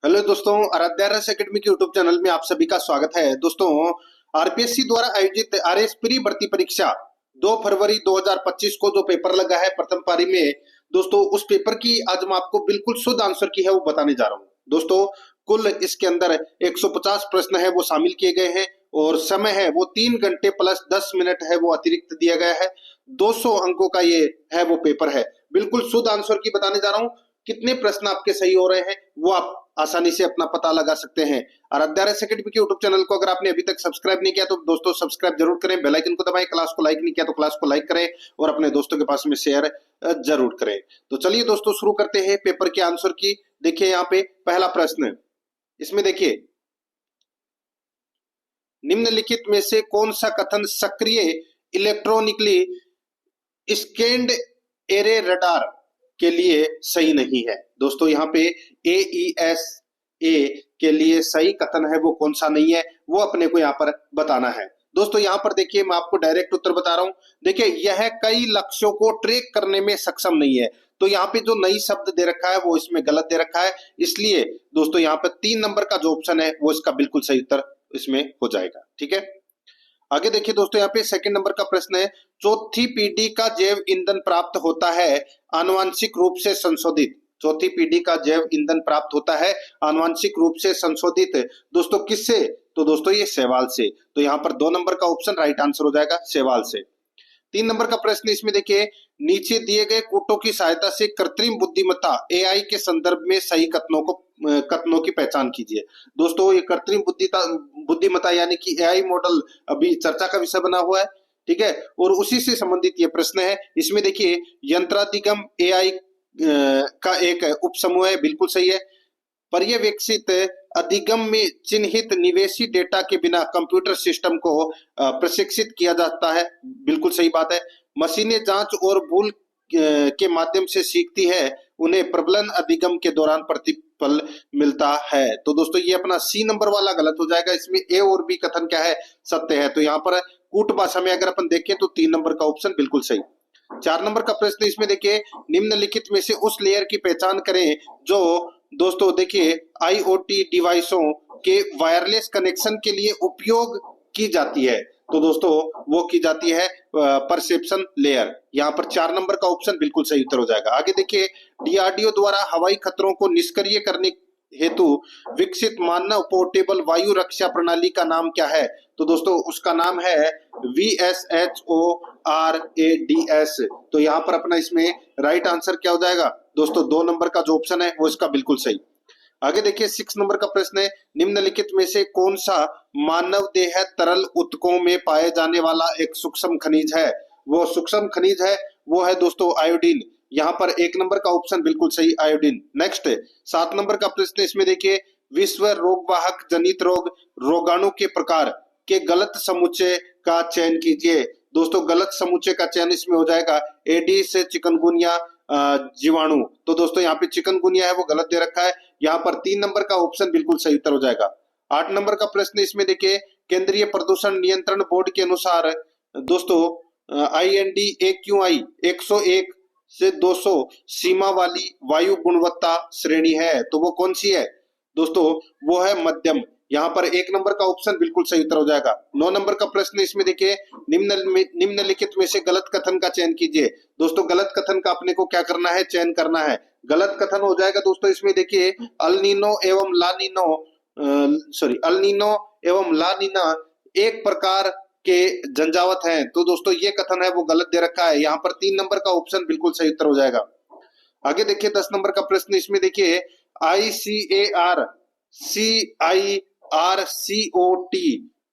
Hello दोस्तों, आराध्या रस academy के यूट्यूब चैनल में आप सभी का स्वागत है। दोस्तों, आरपीएससी द्वारा आयोजित आरएस प्री भर्ती परीक्षा 2 फरवरी 2025 को जो पेपर लगा है प्रथम पारी में, दोस्तों उस पेपर की आज मैं आपको बिल्कुल शुद्ध आंसर की है वो बताने जा रहा हूँ। दोस्तों, कुल इसके अंदर 150 प्रश्न है वो शामिल किए गए हैं और समय है वो 3 घंटे प्लस 10 मिनट है वो अतिरिक्त दिया गया है। 200 अंकों का ये है वो पेपर है। बिल्कुल शुद्ध आंसर की बताने जा रहा हूँ। कितने प्रश्न आपके सही हो रहे हैं वो आप आसानी से अपना पता लगा सकते हैं। आराध्या रस एकेडमी के यूट्यूब चैनल को अगर आपने अभी तक सब्सक्राइब नहीं किया तो दोस्तों सब्सक्राइब जरूर करें, बेल आइकन को दबाएं। क्लास को लाइक नहीं किया तो क्लास को लाइक करें और अपने दोस्तों के पास में शेयर जरूर करें। तो चलिए दोस्तों शुरू करते हैं पेपर के आंसर की। देखिए यहाँ पे पहला प्रश्न, इसमें देखिए निम्नलिखित में से कौन सा कथन सक्रिय इलेक्ट्रॉनिकली स्कैन्ड एरे रडार के लिए सही नहीं है। दोस्तों यहाँ पे AESA के लिए सही कथन है वो कौन सा नहीं है वो अपने को यहाँ पर बताना है। दोस्तों यहाँ पर देखिए मैं आपको डायरेक्ट उत्तर बता रहा हूं। देखिए यह कई लक्ष्यों को ट्रैक करने में सक्षम नहीं है। तो यहाँ पे जो नई शब्द दे रखा है वो इसमें गलत दे रखा है, इसलिए दोस्तों यहाँ पर 3 नंबर का जो ऑप्शन है वो इसका बिल्कुल सही उत्तर इसमें हो जाएगा। ठीक है, आगे देखिए दोस्तों यहाँ पे सेकंड नंबर का प्रश्न है, चौथी पीढ़ी का जैव ईंधन प्राप्त होता है आनुवांशिक रूप से संशोधित। चौथी पीढ़ी का जैव ईंधन प्राप्त होता है आनुवांशिक रूप से संशोधित, दोस्तों किससे? तो दोस्तों ये शैवाल से। तो यहाँ पर 2 नंबर का ऑप्शन राइट आंसर हो जाएगा, शैवाल से। 3 नंबर का प्रश्न इसमें देखिए, नीचे दिए गए कूटों की सहायता से कृत्रिम बुद्धिमत्ता AI के संदर्भ में सही कथनों की पहचान कीजिए। दोस्तों ये कृत्रिम बुद्धिमत्ता यानी कि AI मॉडल अभी चर्चा का विषय बना हुआ है। ठीक है, और उसी से संबंधित ये प्रश्न है। इसमें देखिए यंत्राधिगम AI का एक उपसमूह है, बिल्कुल सही है। पर्यवेक्षित अधिगम में चिन्हित निवेशी डेटा के बिना कंप्यूटर सिस्टम को प्रशिक्षित किया जाता है, बिल्कुल सही बात है। मशीनें जांच और भूल के माध्यम से सीखती है, उन्हें प्रबलन अधिगम के दौरान प्रतिफल मिलता है। तो दोस्तों ये अपना C नंबर वाला गलत हो जाएगा। इसमें A और B कथन क्या है? सत्य है। तो यहाँ पर कूट भाषा में अगर अपन देखें तो 3 नंबर का ऑप्शन बिल्कुल सही। 4 नंबर का प्रश्न इसमें देखिए, निम्नलिखित में से उस लेयर की पहचान करें जो दोस्तों देखिए IoT डिवाइसों के वायरलेस कनेक्शन के लिए उपयोग की जाती है। तो दोस्तों वो की जाती है परसेप्शन लेयर। यहाँ पर 4 नंबर का ऑप्शन बिल्कुल सही उत्तर हो जाएगा। आगे देखिए, DRDO द्वारा हवाई खतरों को निष्क्रिय करने हेतु विकसित मानव पोर्टेबल वायु रक्षा प्रणाली का नाम क्या है? तो दोस्तों उसका नाम है VSHORADS। तो यहाँ पर अपना इसमें राइट आंसर क्या हो जाएगा? दोस्तों 2 नंबर का जो ऑप्शन है वो इसका बिल्कुल सही। आगे देखिए 6 नंबर का प्रश्न है, निम्नलिखित में से कौन सा मानव देह तरल ऊतकों में पाए जाने वाला एक सूक्ष्म खनिज है? वो सूक्ष्म खनिज है वो है दोस्तों आयोडीन। यहाँ पर 1 नंबर का ऑप्शन बिल्कुल सही, आयोडीन। नेक्स्ट 7 नंबर का प्रश्न इसमें देखिए, विश्व रोगवाहक जनित रोग रोगाणु के प्रकार के गलत समुच्चय का चयन कीजिए। दोस्तों गलत समुच्चय का चयन इसमें हो जाएगा एडिस चिकनगुनिया जीवाणु। तो दोस्तों यहाँ पे चिकनगुनिया है वो गलत दे रखा है। यहाँ पर 3 नंबर का ऑप्शन बिल्कुल सही उत्तर हो जाएगा। 8 नंबर का प्रश्न इसमें देखिए, केंद्रीय प्रदूषण नियंत्रण बोर्ड के अनुसार दोस्तों IND AQI 101 से 200 सीमा वाली वायु गुणवत्ता श्रेणी है, तो वो कौन सी है? दोस्तों वो है मध्यम। यहाँ पर 1 नंबर का ऑप्शन बिल्कुल सही उत्तर हो जाएगा। 9 नंबर का प्रश्न इसमें देखिए, निम्नलिखित में से गलत कथन का चयन कीजिए। दोस्तों गलत कथन का अपने को क्या करना है? चयन करना है। गलत कथन हो जाएगा दोस्तों इसमें देखिए, अल नीनो एवं ला नीना एक प्रकार के झंझावत हैं। तो दोस्तों ये कथन है वो गलत दे रखा है। यहाँ पर 3 नंबर का ऑप्शन बिल्कुल सही उत्तर हो जाएगा। आगे देखिए 10 नंबर का प्रश्न इसमें देखिए, ICARCOT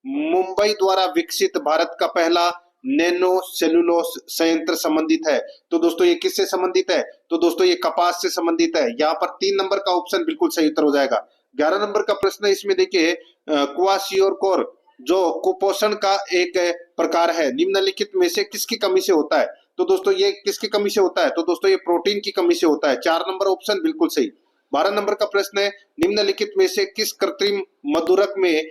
मुंबई द्वारा विकसित भारत का पहला नैनो सेलुलोस संयंत्र संबंधित है। तो दोस्तों ये किससे संबंधित है? तो दोस्तों ये कपास से संबंधित है। यहाँ पर 3 नंबर का ऑप्शन बिल्कुल सही उत्तर हो जाएगा। 11 नंबर का प्रश्न इसमें देखिए, क्वाशियोरकोर जो कुपोषण का एक प्रकार है, निम्नलिखित में से किसकी कमी से होता है? तो दोस्तों ये किसकी कमी से होता है? तो दोस्तों ये प्रोटीन की कमी से होता है। 4 नंबर ऑप्शन बिल्कुल सही। 12 नंबर का प्रश्न है, निम्नलिखित में से किस कृत्रिम मधुरक में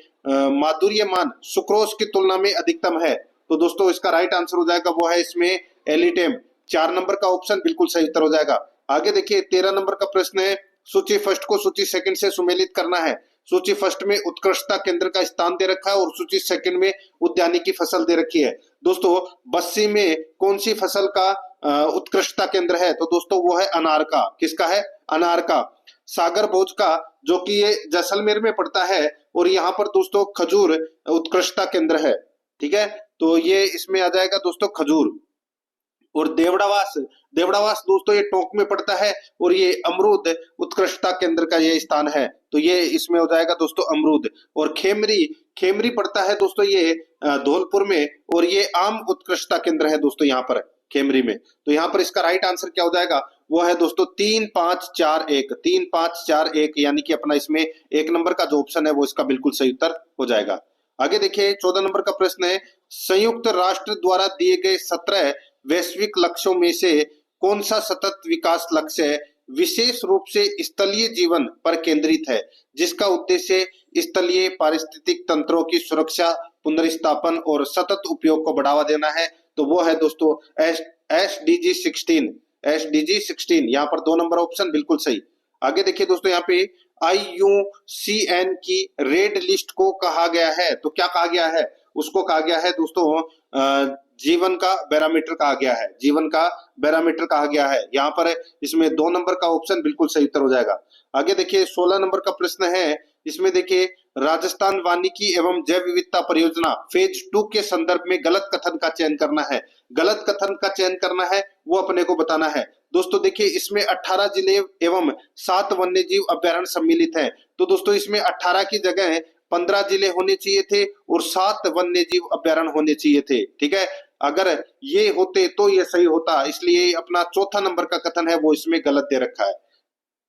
माधुर्य मान सुक्रोज की तुलना में अधिकतम है? तो दोस्तों इसका राइट आंसर हो जाएगा वो है इसमें एलिटेम। 4 नंबर का ऑप्शन बिल्कुल सही उत्तर हो जाएगा। आगे देखिए 13 नंबर का प्रश्न है, सूची फर्स्ट को सूची सेकंड से सुमेलित करना है। सूची फर्स्ट में उत्कृष्टता केंद्र का स्थान दे रखा है और सूची सेकंड में उद्यानिकी फसल दे रखी है। दोस्तों बस्सी में कौन सी फसल का उत्कृष्टता केंद्र है? तो दोस्तों वो है अनार का। किसका है? अनार का। सागर भोज का, जो कि ये जैसलमेर में पड़ता है, और यहाँ पर दोस्तों खजूर उत्कृष्टता केंद्र है। ठीक है, तो ये इसमें आ जाएगा दोस्तों खजूर। और देवड़ावास, देवड़ावास दोस्तों ये टोंक में पड़ता है, और ये अमरूद उत्कृष्टता केंद्र का ये स्थान है, तो ये इसमें हो जाएगा दोस्तों अमरूद। और खेमरी, खेमरी पड़ता है दोस्तों ये धौलपुर में, और ये आम उत्कृष्टता केंद्र है दोस्तों यहाँ पर खेमरी में। तो यहाँ पर इसका राइट आंसर क्या हो जाएगा? वो है दोस्तों 3 5 4 1, 3 5 4 1, यानी कि अपना इसमें एक नंबर का जो ऑप्शन है वो इसका बिल्कुल सही उत्तर हो जाएगा। आगे देखिए 14 नंबर का प्रश्न है, संयुक्त राष्ट्र द्वारा दिए गए 17 वैश्विक लक्ष्यों में से कौन सा सतत विकास लक्ष्य विशेष रूप से स्थलीय जीवन पर केंद्रित है, जिसका उद्देश्य स्थलीय पारिस्थितिक तंत्रों की सुरक्षा, पुनर्स्थापन और सतत उपयोग को बढ़ावा देना है? तो वो है दोस्तों SDG 16, SDG 16। यहाँ पर 2 नंबर ऑप्शन बिल्कुल सही। आगे देखिए दोस्तों यहाँ पे IUCN की रेड लिस्ट को कहा गया है, तो क्या कहा गया है? उसको कहा गया है दोस्तों जीवन का बैरोमीटर कहा गया है, जीवन का बैरोमीटर कहा गया है। यहाँ पर इसमें 2 नंबर का ऑप्शन बिल्कुल सही उत्तर हो जाएगा। आगे देखिए 16 नंबर का प्रश्न है, इसमें देखिए राजस्थान वानिकी एवं जैव विविधता परियोजना फेज 2 के संदर्भ में गलत कथन का चयन करना है। गलत कथन का चयन करना है, वो अपने को बताना है। दोस्तों देखिए इसमें 18 जिले एवं 7 वन्य जीव अभ्यारण्य सम्मिलित है, तो दोस्तों इसमें 18 की जगह 15 जिले होने चाहिए थे और 7 वन्य जीव अभ्यारण्य होने चाहिए थे। ठीक है, अगर ये होते तो ये सही होता, इसलिए अपना चौथा नंबर का कथन है वो इसमें गलत दे रखा है।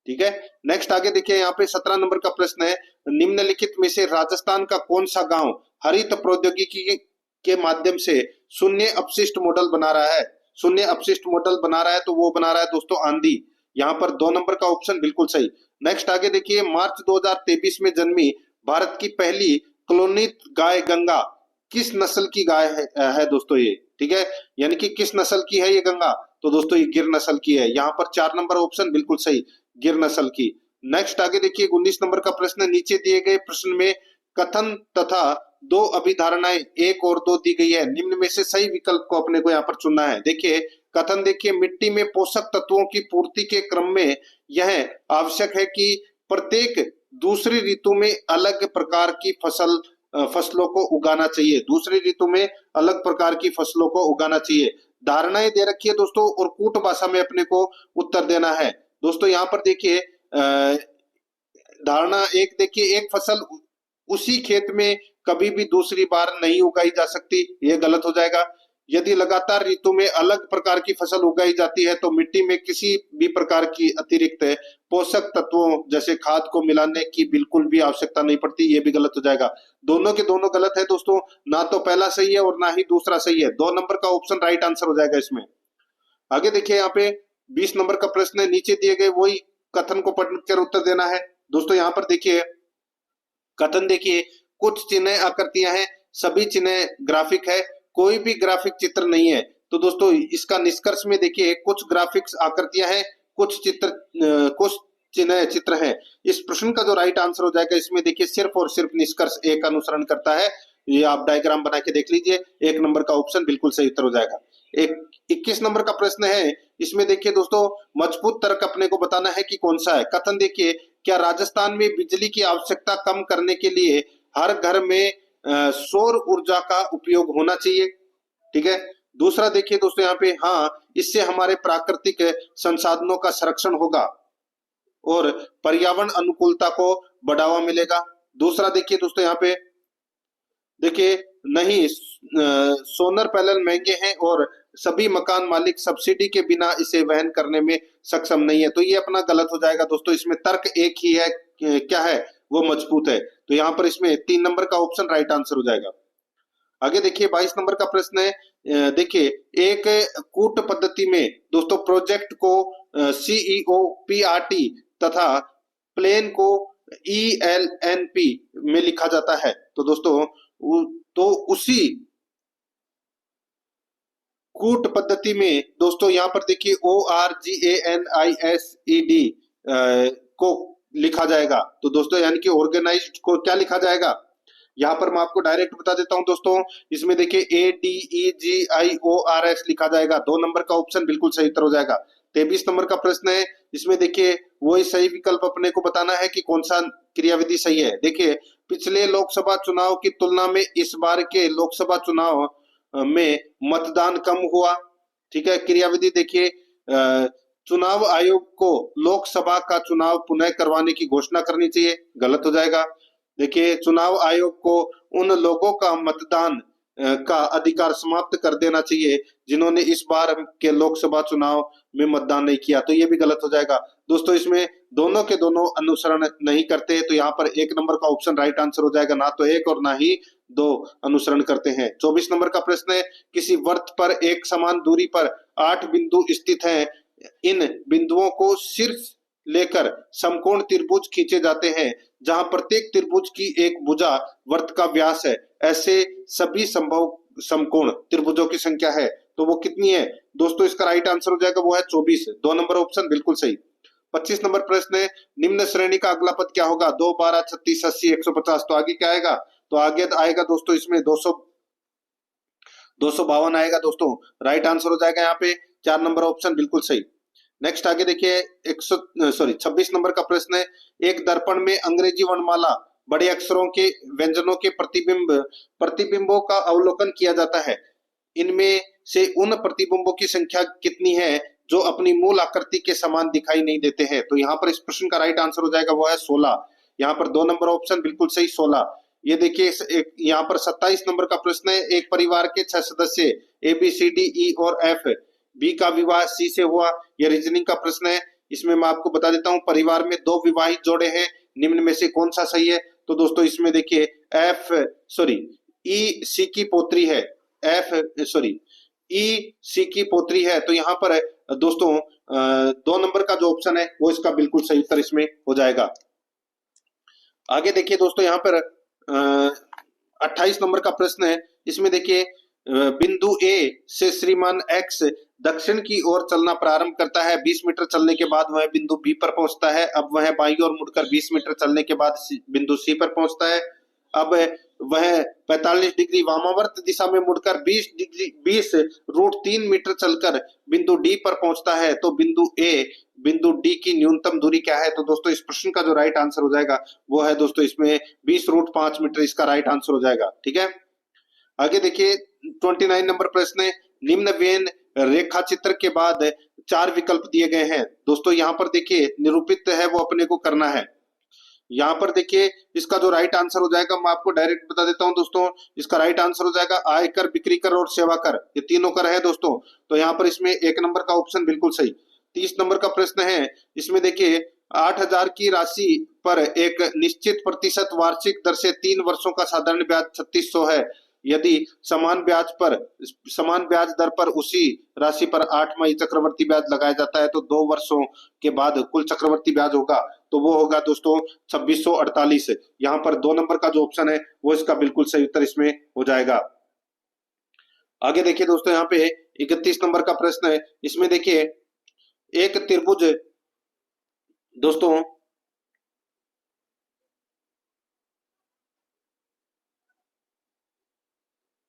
ठीक है, नेक्स्ट आगे देखिए यहाँ पे 17 नंबर का प्रश्न है, निम्नलिखित में से राजस्थान का कौन सा गांव हरित प्रौद्योगिकी के माध्यम से शून्य अपशिष्ट मॉडल बना रहा है? शून्य अपशिष्ट मॉडल बना रहा है, तो वो बना रहा है दोस्तों आंधी। यहाँ पर 2 नंबर का ऑप्शन बिल्कुल सही। नेक्स्ट आगे देखिए मार्च 2023 में जन्मी भारत की पहली क्लोनित गाय गंगा किस नस्ल की गाय है दोस्तों ये? ठीक है, यानी कि किस नस्ल की है ये गंगा? तो दोस्तों ये गिर नस्ल की है। यहाँ पर 4 नंबर ऑप्शन बिल्कुल सही, गिर नस्ल की। नेक्स्ट आगे देखिए 19 नंबर का प्रश्न, नीचे दिए गए प्रश्न में कथन तथा 2 अभिधारणाएं 1 और 2 दी गई है, निम्न में से सही विकल्प को अपने को यहाँ पर चुनना है। देखिए कथन देखिए, मिट्टी में पोषक तत्वों की पूर्ति के क्रम में यह आवश्यक है कि प्रत्येक दूसरी ऋतु में अलग प्रकार की फसलों को उगाना चाहिए। दूसरी ऋतु में अलग प्रकार की फसलों को उगाना चाहिए। धारणाएं दे रखी है दोस्तों, और कूट भाषा में अपने को उत्तर देना है। दोस्तों यहाँ पर देखिए धारणा 1 देखिए, एक फसल उसी खेत में कभी भी दूसरी बार नहीं उगाई जा सकती, ये गलत हो जाएगा। यदि लगातार ऋतु में अलग प्रकार की फसल उगाई जाती है तो मिट्टी में किसी भी प्रकार की अतिरिक्त पोषक तत्वों जैसे खाद को मिलाने की बिल्कुल भी आवश्यकता नहीं पड़ती, ये भी गलत हो जाएगा। दोनों के दोनों गलत है दोस्तों, ना तो पहला सही है और ना ही दूसरा सही है। 2 नंबर का ऑप्शन राइट आंसर हो जाएगा इसमें। आगे देखिए यहाँ पे 20 नंबर का प्रश्न है, नीचे दिए गए वही कथन को पढ़कर उत्तर देना है। दोस्तों यहाँ पर देखिए कथन देखिए, कुछ चिन्ह आकृतियां हैं, सभी चिन्ह ग्राफिक है, कोई भी ग्राफिक चित्र नहीं है। तो दोस्तों इसका निष्कर्ष में देखिए कुछ ग्राफिक्स आकृतियां हैं, कुछ चिन्ह चित्र हैं। इस प्रश्न का जो राइट आंसर हो जाएगा इसमें देखिए सिर्फ और सिर्फ निष्कर्ष ए का अनुसरण करता है। ये आप डायग्राम बना के देख लीजिए, 1 नंबर का ऑप्शन बिल्कुल सही उत्तर हो जाएगा। 21 नंबर का प्रश्न है, इसमें देखिए दोस्तों मजबूत तर्क अपने को बताना है कि कौन सा है। कथन देखिए, क्या राजस्थान में बिजली की आवश्यकता कम करने के लिए हर घर में सौर ऊर्जा का उपयोग होना चाहिए? ठीक है। दूसरा देखिए दोस्तों यहाँ पे, हाँ इससे हमारे प्राकृतिक संसाधनों का संरक्षण होगा और पर्यावरण अनुकूलता को बढ़ावा मिलेगा। दूसरा देखिए दोस्तों यहाँ पे देखिए, नहीं सोलर पैनल महंगे हैं और सभी मकान मालिक सब्सिडी के बिना इसे वहन करने में सक्षम नहीं है। तो ये अपना गलत हो जाएगा दोस्तों, इसमें तर्क एक ही है, क्या है वो मजबूत है। तो यहाँ पर इसमें 3 नंबर का ऑप्शन राइट आंसर हो जाएगा। आगे देखिए 22 नंबर का प्रश्न है, देखिए एक कूट पद्धति में दोस्तों प्रोजेक्ट को CEOPRT तथा प्लेन को ELNP में लिखा जाता है। तो दोस्तों तो उसी कूट पद्धति में दोस्तों यहाँ पर देखिए ORGANISED को लिखा जाएगा। तो दोस्तों यानी कि ऑर्गेनाइज्ड को क्या लिखा जाएगा, यहाँ पर मैं आपको डायरेक्ट बता देता हूं दोस्तों, इसमें देखिए ADEGIORS लिखा जाएगा। 2 नंबर का ऑप्शन बिल्कुल सही उत्तर हो जाएगा। 23 नंबर का प्रश्न है, इसमें देखिए वही सही विकल्प अपने को बताना है कि कौन सा क्रियाविधि सही है। देखिए पिछले लोकसभा चुनाव की तुलना में इस बार के लोकसभा चुनाव में मतदान कम हुआ। ठीक है, क्रियाविधि देखिए चुनाव आयोग को लोकसभा का चुनाव पुनः करवाने की घोषणा करनी चाहिए, गलत हो जाएगा। देखिए चुनाव आयोग को उन लोगों का मतदान का अधिकार समाप्त कर देना चाहिए जिन्होंने इस बार के लोकसभा चुनाव में मतदान नहीं किया, तो ये भी गलत हो जाएगा। दोस्तों इसमें दोनों के दोनों अनुसरण नहीं करते, तो यहाँ पर 1 नंबर का ऑप्शन राइट आंसर हो जाएगा, ना तो 1 और ना ही 2 अनुसरण करते हैं। 24 नंबर का प्रश्न है, किसी वृत्त पर एक समान दूरी पर 8 बिंदु स्थित हैं, इन बिंदुओं को शीर्ष लेकर समकोण त्रिभुज खींचे जाते हैं जहां प्रत्येक त्रिभुज की एक भुजा वृत्त का व्यास है, ऐसे सभी संभव समकोण त्रिभुजों की संख्या है, तो वो कितनी है दोस्तों, इसका राइट आंसर हो जाएगा वो है 24। 2 नंबर ऑप्शन बिल्कुल सही। 25 नंबर प्रश्न है, निम्न श्रेणी का अगला पद क्या होगा, 2, 12, 36, 80, 150, तो आगे क्या आएगा, तो आगे आएगा दोस्तों इसमें 252 आएगा दोस्तों, राइट आंसर हो जाएगा यहाँ पे 4 नंबर ऑप्शन बिल्कुल सही। नेक्स्ट आगे देखिए 26 नंबर का प्रश्न है, एक दर्पण में अंग्रेजी वर्णमाला बड़े अक्षरों के व्यंजनों के प्रतिबिंबों का अवलोकन किया जाता है, इनमें से उन प्रतिबिंबों की संख्या कितनी है जो अपनी मूल आकृति के समान दिखाई नहीं देते हैं, तो यहाँ पर इस प्रश्न का राइट आंसर हो जाएगा वो है 16। यहाँ पर 2 नंबर ऑप्शन बिल्कुल सही 16। ये देखिए यहाँ पर 27 नंबर का प्रश्न है, एक परिवार के 6 सदस्य ABCDE और F, बी का विवाह सी से हुआ, यह रीजनिंग का प्रश्न है। इसमें मैं आपको बता देता हूं, परिवार में 2 विवाहित जोड़े हैं, निम्न में से कौन सा सही है, तो दोस्तों इसमें देखिए ई सी की पोत्री है, ई सी की पोत्री है, तो यहाँ पर दोस्तों 2 नंबर का जो ऑप्शन है वो इसका बिल्कुल सही उत्तर इसमें हो जाएगा। आगे देखिए दोस्तों यहाँ पर 28 नंबर का प्रश्न है, इसमें देखिए बिंदु ए से श्रीमान एक्स दक्षिण की ओर चलना प्रारंभ करता है, 20 मीटर चलने के बाद वह बिंदु बी पर पहुंचता है। अब वह बाईं ओर मुड़कर 20 मीटर चलने के बाद बिंदु सी पर पहुंचता है। अब वह 45 डिग्री वामावर्त दिशा में मुड़कर 20 √3 मीटर चलकर बिंदु डी पर पहुंचता है, तो बिंदु डी की न्यूनतम दूरी क्या है, तो दोस्तों इस प्रश्न का जो राइट आंसर हो जाएगा वो है दोस्तों इसमें 20 √5 मीटर, इसका राइट आंसर हो जाएगा। ठीक है, आगे देखिए 29 नंबर प्रश्न है, निम्न वेन रेखा चित्र के बाद 4 विकल्प दिए गए हैं। दोस्तों यहाँ पर देखिए निरूपित है वो अपने को करना है। यहाँ पर देखिए इसका जो राइट आंसर हो जाएगा मैं आपको डायरेक्ट बता देता हूं दोस्तों, इसका राइट आंसर हो जाएगा आयकर, बिक्री कर और सेवा कर, ये तीनों कर है दोस्तों, तो यहाँ पर इसमें 1 नंबर का ऑप्शन बिल्कुल सही। 30 नंबर का प्रश्न है, इसमें देखिए 8,000 की राशि पर एक निश्चित प्रतिशत वार्षिक दर से 3 वर्षों का साधारण ब्याज 3600 है, यदि समान ब्याज दर पर उसी राशि पर 8 माही चक्रवर्ती ब्याज लगाया जाता है तो 2 वर्षों के बाद कुल चक्रवर्ती ब्याज होगा, तो वो होगा दोस्तों 2648। यहाँ पर 2 नंबर का जो ऑप्शन है वो इसका बिल्कुल सही उत्तर इसमें हो जाएगा। आगे देखिए दोस्तों यहाँ पे 31 नंबर का प्रश्न है, इसमें देखिए एक त्रिभुज दोस्तों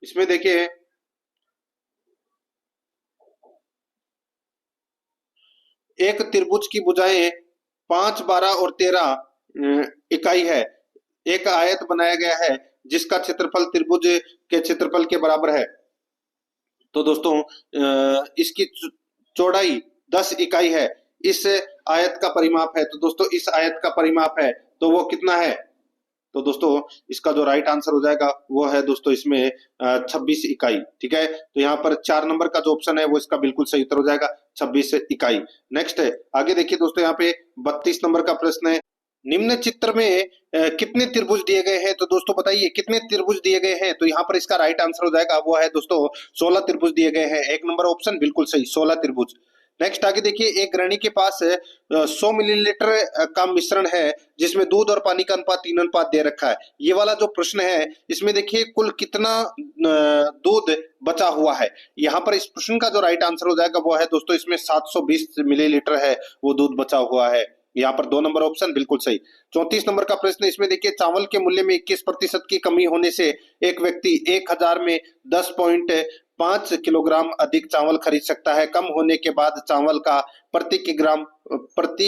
इसमें देखिए एक त्रिभुज की भुजाएं 5, 12 और 13 इकाई है, एक आयत बनाया गया है जिसका क्षेत्रफल त्रिभुज के क्षेत्रफल के बराबर है, तो दोस्तों इसकी चौड़ाई 10 इकाई है, इस आयत का परिमाप है, तो दोस्तों इस आयत का परिमाप है तो वो कितना है, तो दोस्तों इसका जो राइट आंसर हो जाएगा वो है दोस्तों इसमें 26 इकाई। ठीक है, तो यहाँ पर 4 नंबर का जो ऑप्शन है वो इसका बिल्कुल सही उत्तर हो जाएगा 26 इकाई। नेक्स्ट है, आगे देखिए दोस्तों यहाँ पे 32 नंबर का प्रश्न है, निम्न चित्र में कितने त्रिभुज दिए गए हैं, तो दोस्तों बताइए कितने त्रिभुज दिए गए हैं, तो यहाँ पर इसका राइट आंसर हो जाएगा वो है दोस्तों 16 त्रिभुज दिए गए हैं, 1 नंबर ऑप्शन बिल्कुल सही 16 त्रिभुज। नेक्स्ट आगे देखिए, एक गृहिणी के पास 100 मिलीलीटर का मिश्रण है जिसमें दूध और पानी का अनुपात 3 अनुपात दे रखा है। ये वाला जो प्रश्न है इसमें देखिए कुल कितना दूध बचा हुआ है, यहाँ पर इस प्रश्न का जो राइट आंसर हो जाएगा वो है दोस्तों इसमें 720 मिलीलीटर है वो दूध बचा हुआ है। यहाँ पर 2 नंबर ऑप्शन बिल्कुल सही। 34 नंबर का प्रश्न इसमें देखिए, चावल के मूल्य में 21% की कमी होने से एक व्यक्ति 1000 में 10.5 किलोग्राम अधिक चावल खरीद सकता है। कम होने के बाद चावल का प्रति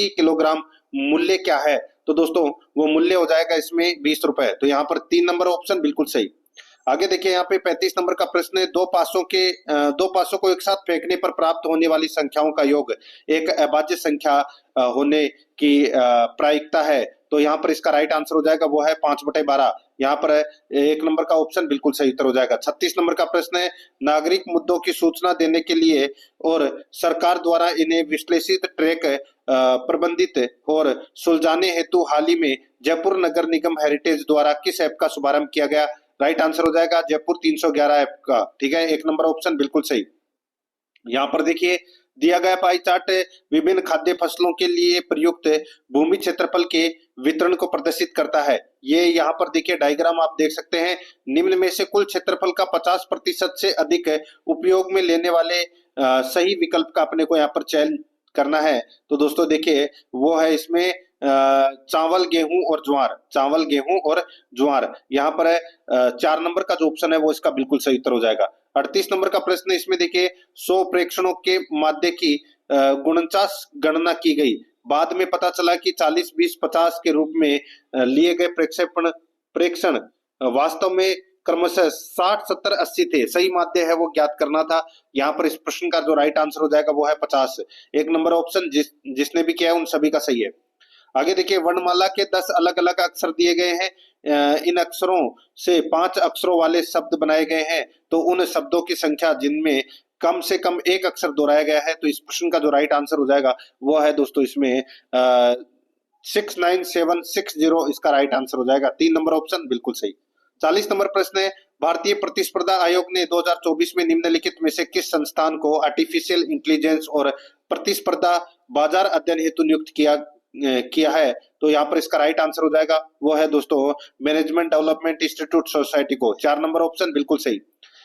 किलोग्राम मूल्य क्या है? तो दोस्तों वो मूल्य हो जाएगा इसमें 20 रुपए। तो यहाँ पर 3 नंबर ऑप्शन बिल्कुल सही। आगे देखिए यहाँ पे 35 नंबर का प्रश्न है, दो पासों को एक साथ फेंकने पर प्राप्त होने वाली संख्याओं का योग एक अभाज्य संख्या होने की प्रायिकता है। तो यहाँ पर इसका राइट आंसर हो जाएगा वो है 5/12। यहाँ पर 1 नंबर का ऑप्शन बिल्कुल सही उत्तर हो जाएगा। 36 नंबर का प्रश्न है, नागरिक मुद्दों की सूचना देने के लिए और सरकार द्वारा इन्हें विश्लेषित, ट्रैक, प्रबंधित और सुलझाने हेतु हाल ही में जयपुर नगर निगम हेरिटेज द्वारा किस ऐप का शुभारंभ किया गया? राइट आंसर हो जाएगा जयपुर 311 ऐप का। ठीक है, 1 नंबर ऑप्शन बिल्कुल सही। यहाँ पर देखिए दिया गया पाई चार्ट विभिन्न खाद्य फसलों के लिए प्रयुक्त भूमि क्षेत्रफल के वितरण को प्रदर्शित करता है। ये यहाँ पर देखिए डायग्राम आप देख सकते हैं। निम्न में से कुल क्षेत्रफल का 50% से अधिक उपयोग में लेने वाले सही विकल्प का अपने को यहाँ पर चयन करना है। तो दोस्तों देखिए वो है इसमें चावल, गेहूं और ज्वार। चावल, गेहूं और ज्वार। यहाँ पर 4 नंबर का जो ऑप्शन है वो इसका बिल्कुल सही उत्तर हो जाएगा। 38 नंबर का प्रश्न इसमें देखिए, 100 प्रेक्षणों के माध्य की 49 गणना की गई। बाद में पता चला कि 40, 20, 50 के रूप में लिए गए प्रेक्षण वास्तव में क्रमशः 60, 70, 80 थे। सही माध्य है वो ज्ञात करना था। यहाँ पर इस प्रश्न का जो राइट आंसर हो जाएगा वो है 50। 1 नंबर ऑप्शन जिसने भी किया है उन सभी का सही है। आगे देखिए, वर्णमाला के 10 अलग अलग अक्षर दिए गए हैं। इन अक्षरों से 5 अक्षरों वाले शब्द बनाए गए हैं। तो उन शब्दों की संख्या जिनमें कम से कम एक अक्षर दोहराया गया है। तो इस प्रश्न का जो राइट आंसर हो जाएगा वो है दोस्तों इसमें 69760 इसका राइट आंसर हो जाएगा। 3 नंबर ऑप्शन बिल्कुल सही। 40 नंबर प्रश्न है, भारतीय प्रतिस्पर्धा आयोग ने 2024 में निम्नलिखित में से किस संस्थान को आर्टिफिशियल इंटेलिजेंस और प्रतिस्पर्धा बाजार अध्ययन हेतु नियुक्त किया है? तो यहाँ पर इसका राइट आंसर हो जाएगा वो है दोस्तों मैनेजमेंट डेवलपमेंट इंस्टीट्यूट सोसाइटी को। 4 नंबर ऑप्शन बिल्कुल सही।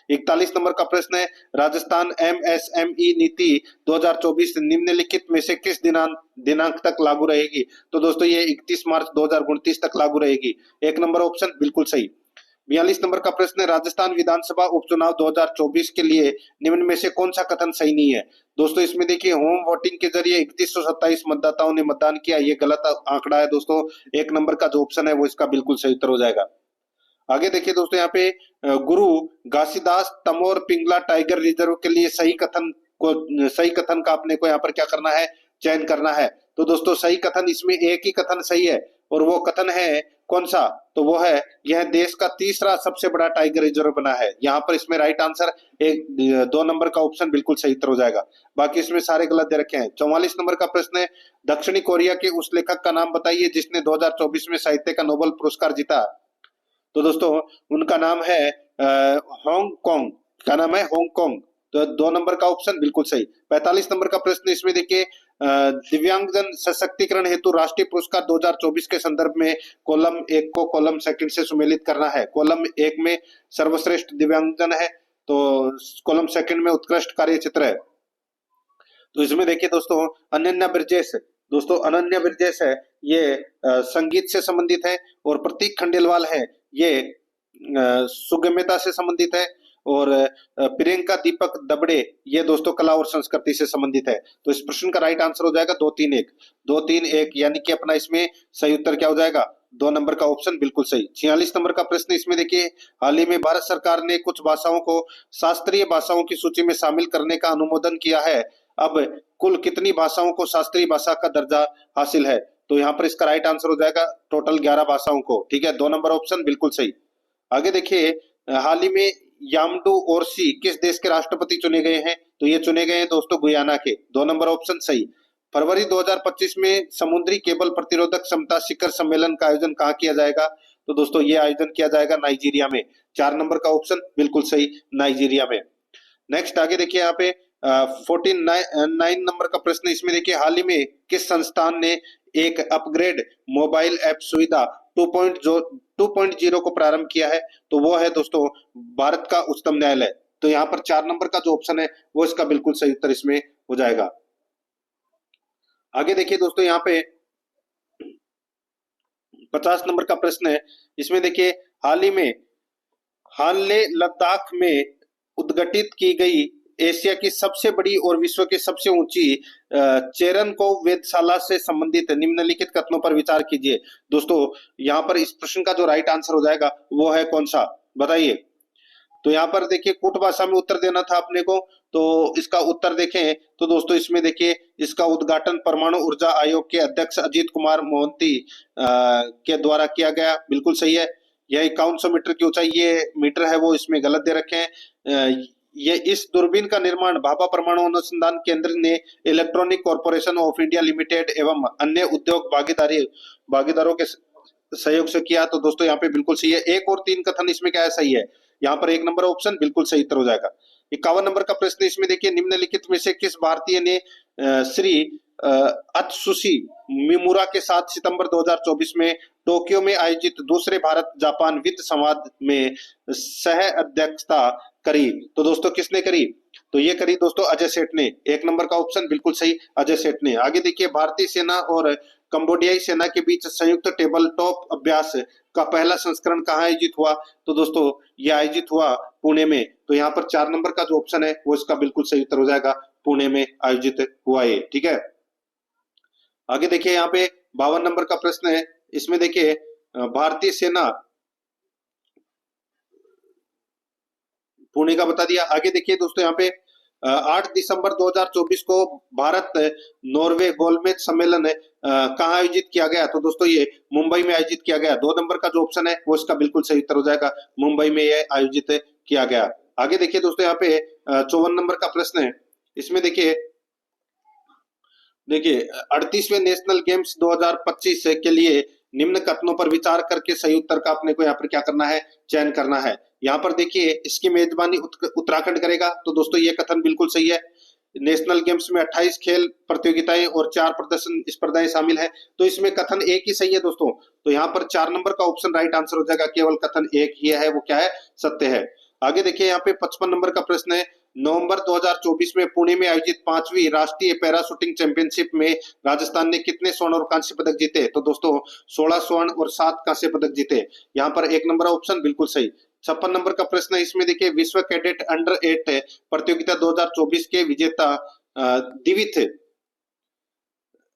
41 नंबर का प्रश्न है, राजस्थान एमएसएमई नीति 2024 निम्नलिखित में से किस दिनांक तक लागू रहेगी? तो दोस्तों ये 31 मार्च 2029 तक लागू रहेगी। 1 नंबर ऑप्शन बिल्कुल सही। 42 नंबर का प्रश्न है, राजस्थान विधानसभा उपचुनाव 2024 के लिए निम्न में से कौन सा कथन सही नहीं है? दोस्तों इसमें देखिए, होम वोटिंग के जरिए 3127 मतदाताओं ने मतदान किया, ये गलत आंकड़ा है दोस्तों। 1 नंबर का जो ऑप्शन है वो इसका बिल्कुल सही उत्तर हो जाएगा। आगे देखिए दोस्तों, यहाँ पे गुरु घासीदास तमोर पिंगला टाइगर रिजर्व के लिए सही कथन का अपने को यहाँ पर क्या करना है? चयन करना है। तो दोस्तों सही कथन इसमें एक ही कथन सही है और वो कथन है कौन सा? तो वो है, यह देश का तीसरा सबसे बड़ा टाइगर रिजर्व बना है। यहाँ पर इसमें राइट आंसर 2 नंबर का ऑप्शन बिल्कुल सही उत्तर हो जाएगा। बाकी इसमें सारे गलत दे रखे हैं। 44 नंबर का प्रश्न है, दक्षिणी कोरिया के उस लेखक का नाम बताइए जिसने 2024 में साहित्य का नोबेल पुरस्कार जीता। तो दोस्तों उनका नाम है हांगकांग का नाम है हांगकांग। तो 2 नंबर का ऑप्शन बिल्कुल सही। 45 नंबर का प्रश्न इसमें देखिए, दिव्यांगजन सशक्तिकरण हेतु राष्ट्रीय पुरस्कार 2024 के संदर्भ में कॉलम 1 को कॉलम 2 से सुमेलित करना है। कॉलम 1 में सर्वश्रेष्ठ दिव्यांगजन है, तो कॉलम 2 में उत्कृष्ट कार्य चित्र है। तो इसमें देखिए दोस्तों अनन्या ब्रजेश, दोस्तों अनन्या ब्रजेश है ये संगीत से संबंधित है, और प्रतीक खंडेलवाल है ये सुगम्यता से संबंधित है, और प्रियंका दीपक दबड़े ये दोस्तों कला और संस्कृति से संबंधित है। तो इस प्रश्न का राइट आंसर हो जाएगा 231। 231 यानी कि अपना इसमें सही उत्तर क्या हो जाएगा? 2 नंबर का ऑप्शन बिल्कुल सही। 46 नंबर का प्रश्न इसमें देखिए, हाल ही में भारत सरकार ने कुछ भाषाओं को शास्त्रीय भाषाओं की सूची में शामिल करने का अनुमोदन किया है। अब कुल कितनी भाषाओं को शास्त्रीय भाषा का दर्जा हासिल है? तो यहाँ पर इसका राइट आंसर हो जाएगा टोटल 11 भाषाओं को। ठीक है, 2 नंबर ऑप्शन बिल्कुल सही। आगे देखिए, हाल ही में यामडू ओरसी किस देश के राष्ट्रपति चुने गए हैं? तो ये चुने गए हैं दोस्तों गुयाना के। 2 नंबर ऑप्शन सही। फरवरी 2025 में समुद्री केबल प्रतिरोधक क्षमता शिखर सम्मेलन का आयोजन कहाँ किया जाएगा? तो दोस्तों ये आयोजन किया जाएगा नाइजीरिया में। 4 नंबर का ऑप्शन बिल्कुल सही, नाइजीरिया में। नेक्स्ट आगे देखिए, यहाँ पे 49 नंबर का प्रश्न इसमें देखिए, हाल ही में किस संस्थान ने एक अपग्रेड मोबाइल ऐप सुविधा 2.0 को प्रारंभ किया है? तो वो है दोस्तों भारत का उच्चतम न्यायालय। तो यहाँ पर 4 नंबर का जो ऑप्शन है वो इसका बिल्कुल सही उत्तर इसमें हो जाएगा। आगे देखिए दोस्तों, यहाँ पे 50 नंबर का प्रश्न है, इसमें देखिए हाल ही में हानले लद्दाख में उद्घाटित की गई एशिया की सबसे बड़ी और विश्व की सबसे ऊंची चेरनकोव वेधशाला से संबंधित निम्नलिखित कथनों पर विचार कीजिए। दोस्तों यहाँ पर इस प्रश्न का जो राइट आंसर हो जाएगा वो है कौन सा, बताइए। तो यहाँ पर देखिए कूट भाषा में उत्तर देना था अपने को, तो इसका उत्तर देखें तो दोस्तों इसमें देखिए इसका उद्घाटन परमाणु ऊर्जा आयोग के अध्यक्ष अजीत कुमार मोहंती के द्वारा किया गया, बिल्कुल सही है। यह 5100 मीटर की ऊंचाई, ये मीटर है वो इसमें गलत दे रखे हैं। ये इस दूरबीन का निर्माण भाभा परमाणु अनुसंधान केंद्र ने electronic corporation of India limited एवं अन्य उद्योग भागीदारों के सहयोग से किया। तो दोस्तों यहाँ पे बिल्कुल सही है। 1 और 3 कथन इसमें क्या है, सही है। यहाँ पर 1 नंबर ऑप्शन बिल्कुल सही उत्तर हो जाएगा। 51 नंबर का प्रश्न इसमें देखिए निम्नलिखित में से किस भारतीय ने श्री अत्सुशी मिमुरा के साथ सितंबर 2024 में टोक्यो में आयोजित दूसरे भारत जापान वित्त संवाद में सह अध्यक्षता करी। तो दोस्तों किसने करी, तो ये करी दोस्तों अजय सेठ ने। 1 नंबर का ऑप्शन बिल्कुल सही, अजय सेठ ने। आगे देखिए भारतीय सेना और कंबोडियाई सेना के बीच संयुक्त टेबल टॉप अभ्यास का पहला संस्करण कहाँ आयोजित हुआ, तो दोस्तों ये आयोजित हुआ पुणे में। तो यहाँ पर 4 नंबर का जो ऑप्शन है वो इसका बिल्कुल सही उत्तर हो जाएगा, पुणे में आयोजित हुआ ये, ठीक है। आगे देखिए यहाँ पे 52 नंबर का प्रश्न है, इसमें देखिए भारतीय सेना, पुणे का बता दिया। आगे देखिए दोस्तों यहाँ पे 8 दिसंबर 2024 को भारत नॉर्वे गोलमेज सम्मेलन कहाँ आयोजित किया गया, तो दोस्तों ये मुंबई में आयोजित किया गया। 2 नंबर का जो ऑप्शन है वो इसका बिल्कुल सही उत्तर हो जाएगा, मुंबई में यह आयोजित किया गया। आगे देखिए दोस्तों यहाँ पे 54 नंबर का प्रश्न है, इसमें देखिए 38वें नेशनल गेम्स 2025 के लिए निम्न कथनों पर विचार करके सही उत्तर का अपने को यहाँ पर क्या करना है, चयन करना है। यहाँ पर देखिए इसकी मेजबानी उत्तराखंड करेगा, तो दोस्तों ये कथन बिल्कुल सही है। नेशनल गेम्स में 28 खेल प्रतियोगिताएं और 4 प्रदर्शन स्पर्धाएं शामिल है, तो इसमें कथन एक ही सही है दोस्तों। तो यहाँ पर 4 नंबर का ऑप्शन राइट आंसर हो जाएगा, केवल कथन एक ही है, वो क्या है, सत्य है। आगे देखिए यहाँ पे 55 नंबर का प्रश्न है, नवंबर 2024 में पुणे में आयोजित 5वीं राष्ट्रीय पैरा शूटिंग चैंपियनशिप में राजस्थान ने कितने स्वर्ण और कांस्य पदक जीते, तो दोस्तों 16 स्वर्ण और 7 कांस्य पदक जीते। यहाँ पर 1 नंबर ऑप्शन बिल्कुल सही। 56 नंबर का प्रश्न है, इसमें देखिए विश्व कैडेट अंडर 8 प्रतियोगिता 2024 के विजेता दिविथ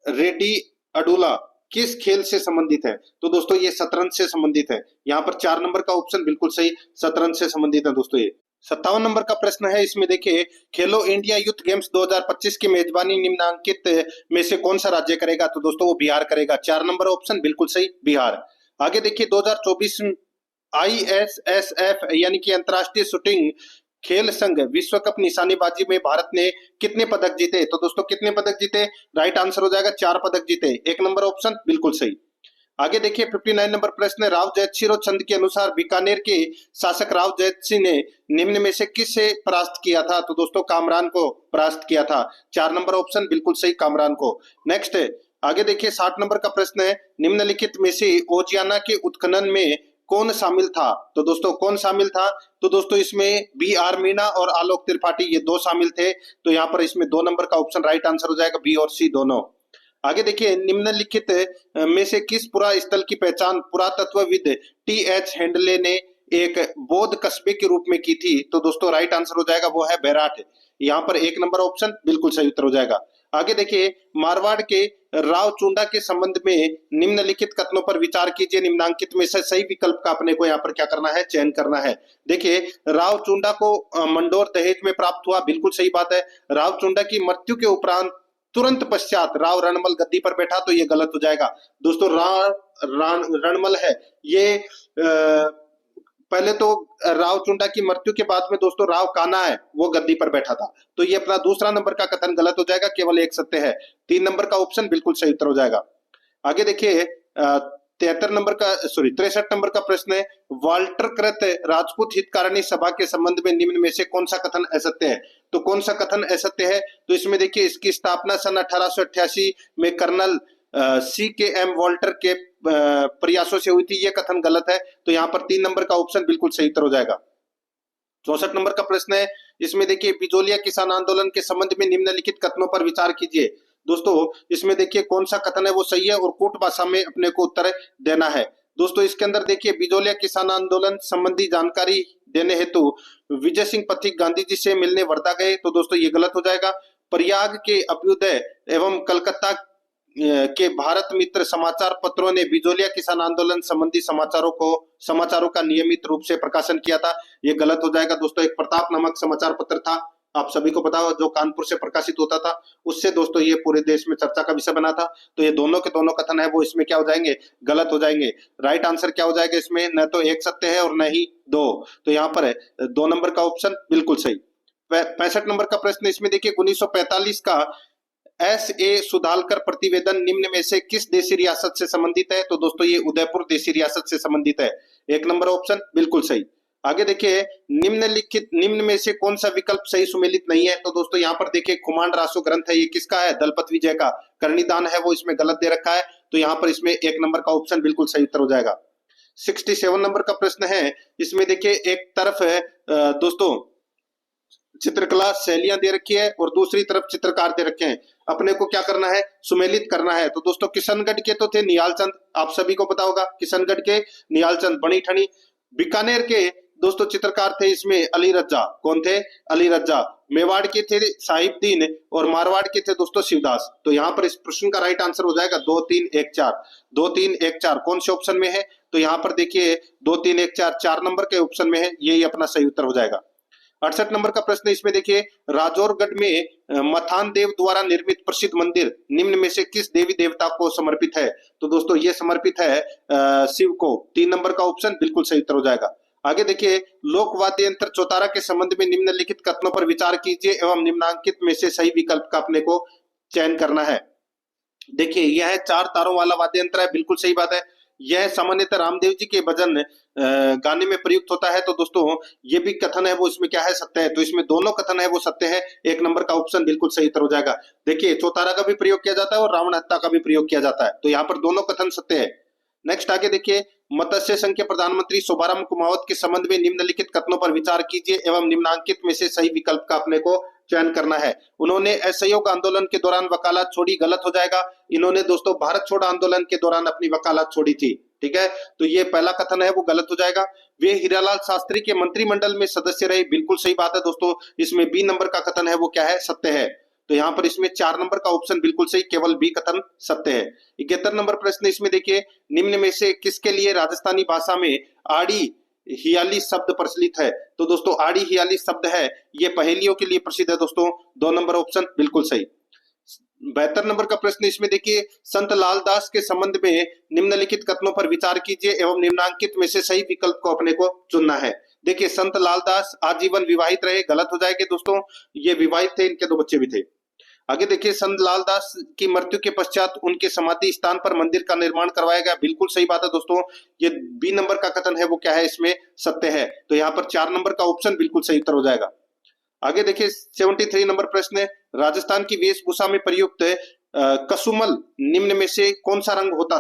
रेड्डी अडुला किस खेल से संबंधित है, तो दोस्तों ये शतरंज से संबंधित है। यहाँ पर 4 नंबर का ऑप्शन बिल्कुल सही, शतरंज से संबंधित है दोस्तों ये। 57 नंबर का प्रश्न है, इसमें देखिए खेलो इंडिया यूथ गेम्स 2025 की मेजबानी निम्नलिखित में से कौन सा राज्य करेगा, तो दोस्तों वो बिहार करेगा। 4 नंबर ऑप्शन बिल्कुल सही, बिहार। आगे देखिए 2024 ISSF यानी कि अंतरराष्ट्रीय शूटिंग खेल संघ विश्व कप निशानेबाजी में भारत ने कितने पदक जीते, तो दोस्तों कितने पदक जीते, राइट आंसर हो जाएगा 4 पदक जीते। 1 नंबर ऑप्शन बिल्कुल सही। आगे देखिए 59 नंबर प्रश्न, राव जयसिंह छंद के अनुसार बीकानेर के शासक राव जयसिंह ने निम्न में से किससे परास्त किया था, तो दोस्तों कामरान को परास्त किया था। 4 नंबर ऑप्शन बिल्कुल सही, कामरान को। नेक्स्ट आगे देखिए 60 नंबर का प्रश्न है, निम्नलिखित में से ओजियाना के उत्खनन में कौन शामिल था, तो दोस्तों कौन शामिल था, तो दोस्तों इसमें BR मीणा और आलोक त्रिपाठी ये 2 शामिल थे। तो यहाँ पर इसमें 2 नंबर का ऑप्शन राइट आंसर हो जाएगा, बी और सी दोनों। आगे देखिए निम्नलिखित में से किस पुरा स्थल की पहचान पुरातत्वविद TH हेंडले ने एक बौद्ध कस्बे के रूप में की थी, तो दोस्तों राइट आंसर हो जाएगा वो है बैराट। यहाँ पर 1 नंबर ऑप्शन बिल्कुल सही उत्तर हो जाएगा। आगे देखिए मारवाड़ के राव चुंडा के संबंध में निम्नलिखित कथनों पर विचार कीजिए, निम्नांकित में से सही विकल्प का अपने को यहाँ पर क्या करना है, चयन करना है। देखिए राव चुंडा को मंडोर दहेज में प्राप्त हुआ, बिल्कुल सही बात है। राव चुंडा की मृत्यु के उपरांत तुरंत पश्चात राव रणमल गद्दी पर बैठा, तो ये गलत हो जाएगा दोस्तों। रणमल है ये पहले तो राव चुंडा की मृत्यु के बाद में दोस्तों राव कान्हा है वो गद्दी पर बैठा था, तो ये अपना दूसरा नंबर का कथन गलत हो जाएगा, केवल एक सत्य है। 3 नंबर का ऑप्शन बिल्कुल सही उत्तर हो जाएगा। आगे देखिए 63 नंबर का प्रश्न है, वाल्टर कृत राजपूत हितकारिणी सभा के संबंध में निम्न में से कौन सा कथन असत्य है, तो कौन सा कथन असत्य है, तो इसमें देखिए इसकी स्थापना सन 1888 में कर्नल CKM वॉल्टर के प्रयासों से हुई थी, ये कथन गलत है। तो यहाँ पर 3 नंबर का ऑप्शन बिल्कुल सही उत्तर हो जाएगा। 64 नंबर का प्रश्न है, इसमें देखिए बिजोलिया किसान आंदोलन के संबंध में निम्नलिखित कथनों पर विचार कीजिए। दोस्तों इसमें देखिए कौन सा कथन है वो सही है और कूट भाषा में अपने को उत्तर देना है। दोस्तों इसके अंदर देखिए बिजोलिया किसान आंदोलन संबंधी जानकारी देने हेतु विजय सिंह पथिक गांधी जी से मिलने वर्धा गए, तो दोस्तों ये गलत हो जाएगा। प्रयाग के अभ्युदय एवं कलकत्ता के भारत मित्र समाचार पत्रों ने बिजोलिया किसान आंदोलन संबंधी समाचारों का नियमित रूप से प्रकाशन किया था, ये गलत हो जाएगा। दोस्तों एक प्रताप नामक समाचार पत्र था, आप सभी को पता हो, जो कानपुर से प्रकाशित होता था, उससे दोस्तों ये पूरे देश में चर्चा का विषय बना था। तो ये दोनों के दोनों कथन है वो इसमें क्या हो जाएंगे, गलत हो जाएंगे। राइट आंसर क्या हो जाएगा इसमें, न तो एक सत्य है और न ही दो, तो यहाँ पर है 2 नंबर का ऑप्शन बिल्कुल सही। 65 नंबर का प्रश्न इसमें देखिए 1945 का S.A. सुधालकर प्रतिवेदन निम्न में से किस देशी रियासत से संबंधित है, तो दोस्तों ये उदयपुर देशी रियासत से संबंधित है, 1 नंबर ऑप्शन बिल्कुल सही। आगे देखिए निम्न में से कौन सा विकल्प सही सुमेलित नहीं है, तो दोस्तों यहाँ पर देखिए कुमांड रासो ग्रंथ है, ये किसका है, दलपत विजय का। करनीदान है वो इसमें गलत दे रखा है, तो यहाँ पर इसमें 1 नंबर का ऑप्शन बिल्कुल सही उत्तर हो जाएगा। 67 नंबर का प्रश्न है, इसमें देखिए एक तरफ है दोस्तों चित्रकला शैलियां दे रखी है और दूसरी तरफ चित्रकार दे रखे हैं, अपने को क्या करना है, सुमेलित करना है। तो दोस्तों किशनगढ़ के तो थे निहाल चंद, आप सभी को पता होगा, किशनगढ़ के निहाल चंद बनी ठनी। बीकानेर के दोस्तों चित्रकार थे इसमें अली रज्जा, कौन थे, अली रज्जा। मेवाड़ के थे साहिबदीन और मारवाड़ के थे दोस्तों शिवदास। तो यहाँ पर इस प्रश्न का राइट आंसर हो जाएगा 2, 3, 1, 4। 2, 3, 1, 4 कौन से ऑप्शन में है, तो यहाँ पर देखिए 2, 3, 1, 4 4 नंबर के ऑप्शन में है, यही अपना सही उत्तर हो जाएगा। 68 नंबर का प्रश्न इसमें देखिए राजौरगढ़ में मथान देव द्वारा निर्मित प्रसिद्ध मंदिर निम्न में से किस देवी देवता को समर्पित है, तो दोस्तों ये समर्पित है शिव को, 3 नंबर का ऑप्शन बिल्कुल सही उत्तर हो जाएगा। आगे देखिए लोक वाद्य यंत्र चौतारा के संबंध में निम्नलिखित कथनों पर विचार कीजिए एवं निम्नांकित में से सही विकल्प का अपने को चयन करना है। देखिए यह 4 तारों वाला वाद्य यंत्र है, बिल्कुल सही बात है। यह सामान्यतः रामदेव जी के भजन गाने में प्रयुक्त होता है, तो दोस्तों ये भी कथन है वो इसमें क्या है, सत्य है। तो इसमें दोनों कथन है वो सत्य है, 1 नंबर का ऑप्शन बिल्कुल सही उत्तर हो जाएगा। देखिए चौतारा का भी प्रयोग किया जाता है और रावण हत्या का भी प्रयोग किया जाता है, तो यहाँ पर दोनों कथन सत्य है। नेक्स्ट आगे देखिए मत्स्य संघ के प्रधानमंत्री शोभाराम कुमावत के संबंध में निम्नलिखित कथनों पर विचार कीजिए एवं निम्नांकित में से सही विकल्प का अपने को चयन करना है। उन्होंने असहयोग आंदोलन के दौरान वकालत छोड़ी, गलत हो जाएगा। इन्होंने दोस्तों भारत छोड़ो आंदोलन के दौरान अपनी वकालत छोड़ी थी, ठीक है, तो ये पहला कथन है वो गलत हो जाएगा। वे हीरालाल शास्त्री के मंत्रिमंडल में सदस्य रहे, बिल्कुल सही बात है दोस्तों। इसमें बी नंबर का कथन है वो क्या है, सत्य है। तो यहाँ पर इसमें 4 नंबर का ऑप्शन बिल्कुल सही, केवल बी कथन सत्य है। 71 नंबर प्रश्न इसमें देखिए निम्न में से किसके लिए राजस्थानी भाषा में आड़ी हियाली शब्द प्रचलित है, तो दोस्तों आड़ी हियाली शब्द है ये पहेलियों के लिए प्रसिद्ध है दोस्तों, 2 नंबर ऑप्शन बिल्कुल सही। 72 नंबर का प्रश्न इसमें देखिए संत लालदास के संबंध में निम्नलिखित कथनों पर विचार कीजिए एवं निम्नांकित में से सही विकल्प को अपने को चुनना है। देखिए संत लालदास आजीवन विवाहित रहे, गलत हो जाएंगे दोस्तों, ये विवाहित थे, इनके 2 बच्चे भी थे। आगे देखिए संत लालदास की मृत्यु के पश्चात उनके समाधि स्थान पर मंदिर का निर्माण करवाया गया, बिल्कुल सही बात है दोस्तों। ये बी नंबर का कथन है वो क्या है, इसमें सत्य है। तो यहाँ पर 4 नंबर का ऑप्शन बिल्कुल सही उत्तर हो जाएगा। आगे देखिए 73 नंबर प्रश्न है राजस्थान की वेशभूषा में प्रयुक्त कसुमल निम्न में से कौन सा रंग होता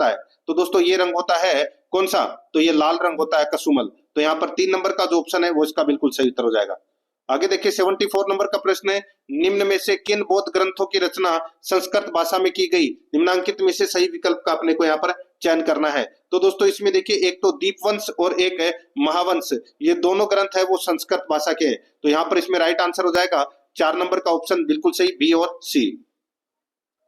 है, तो दोस्तों ये रंग होता है कौन सा, तो ये लाल रंग होता है कसुमल। तो यहाँ पर 3 नंबर का जो ऑप्शन है वो इसका बिल्कुल सही उत्तर हो जाएगा। आगे देखिए 74 नंबर का प्रश्न है निम्न में से किन बौद्ध ग्रंथों की रचना संस्कृत भाषा में की गई, निम्नांकित में से सही विकल्प का अपने को यहाँ पर चयन करना है। तो दोस्तों इसमें देखिए एक तो दीपवंश और एक है महावंश, ये दोनों ग्रंथ है वो संस्कृत भाषा के हैं, तो यहाँ पर इसमें राइट आंसर हो जाएगा 4 नंबर का ऑप्शन बिल्कुल सही, बी और सी।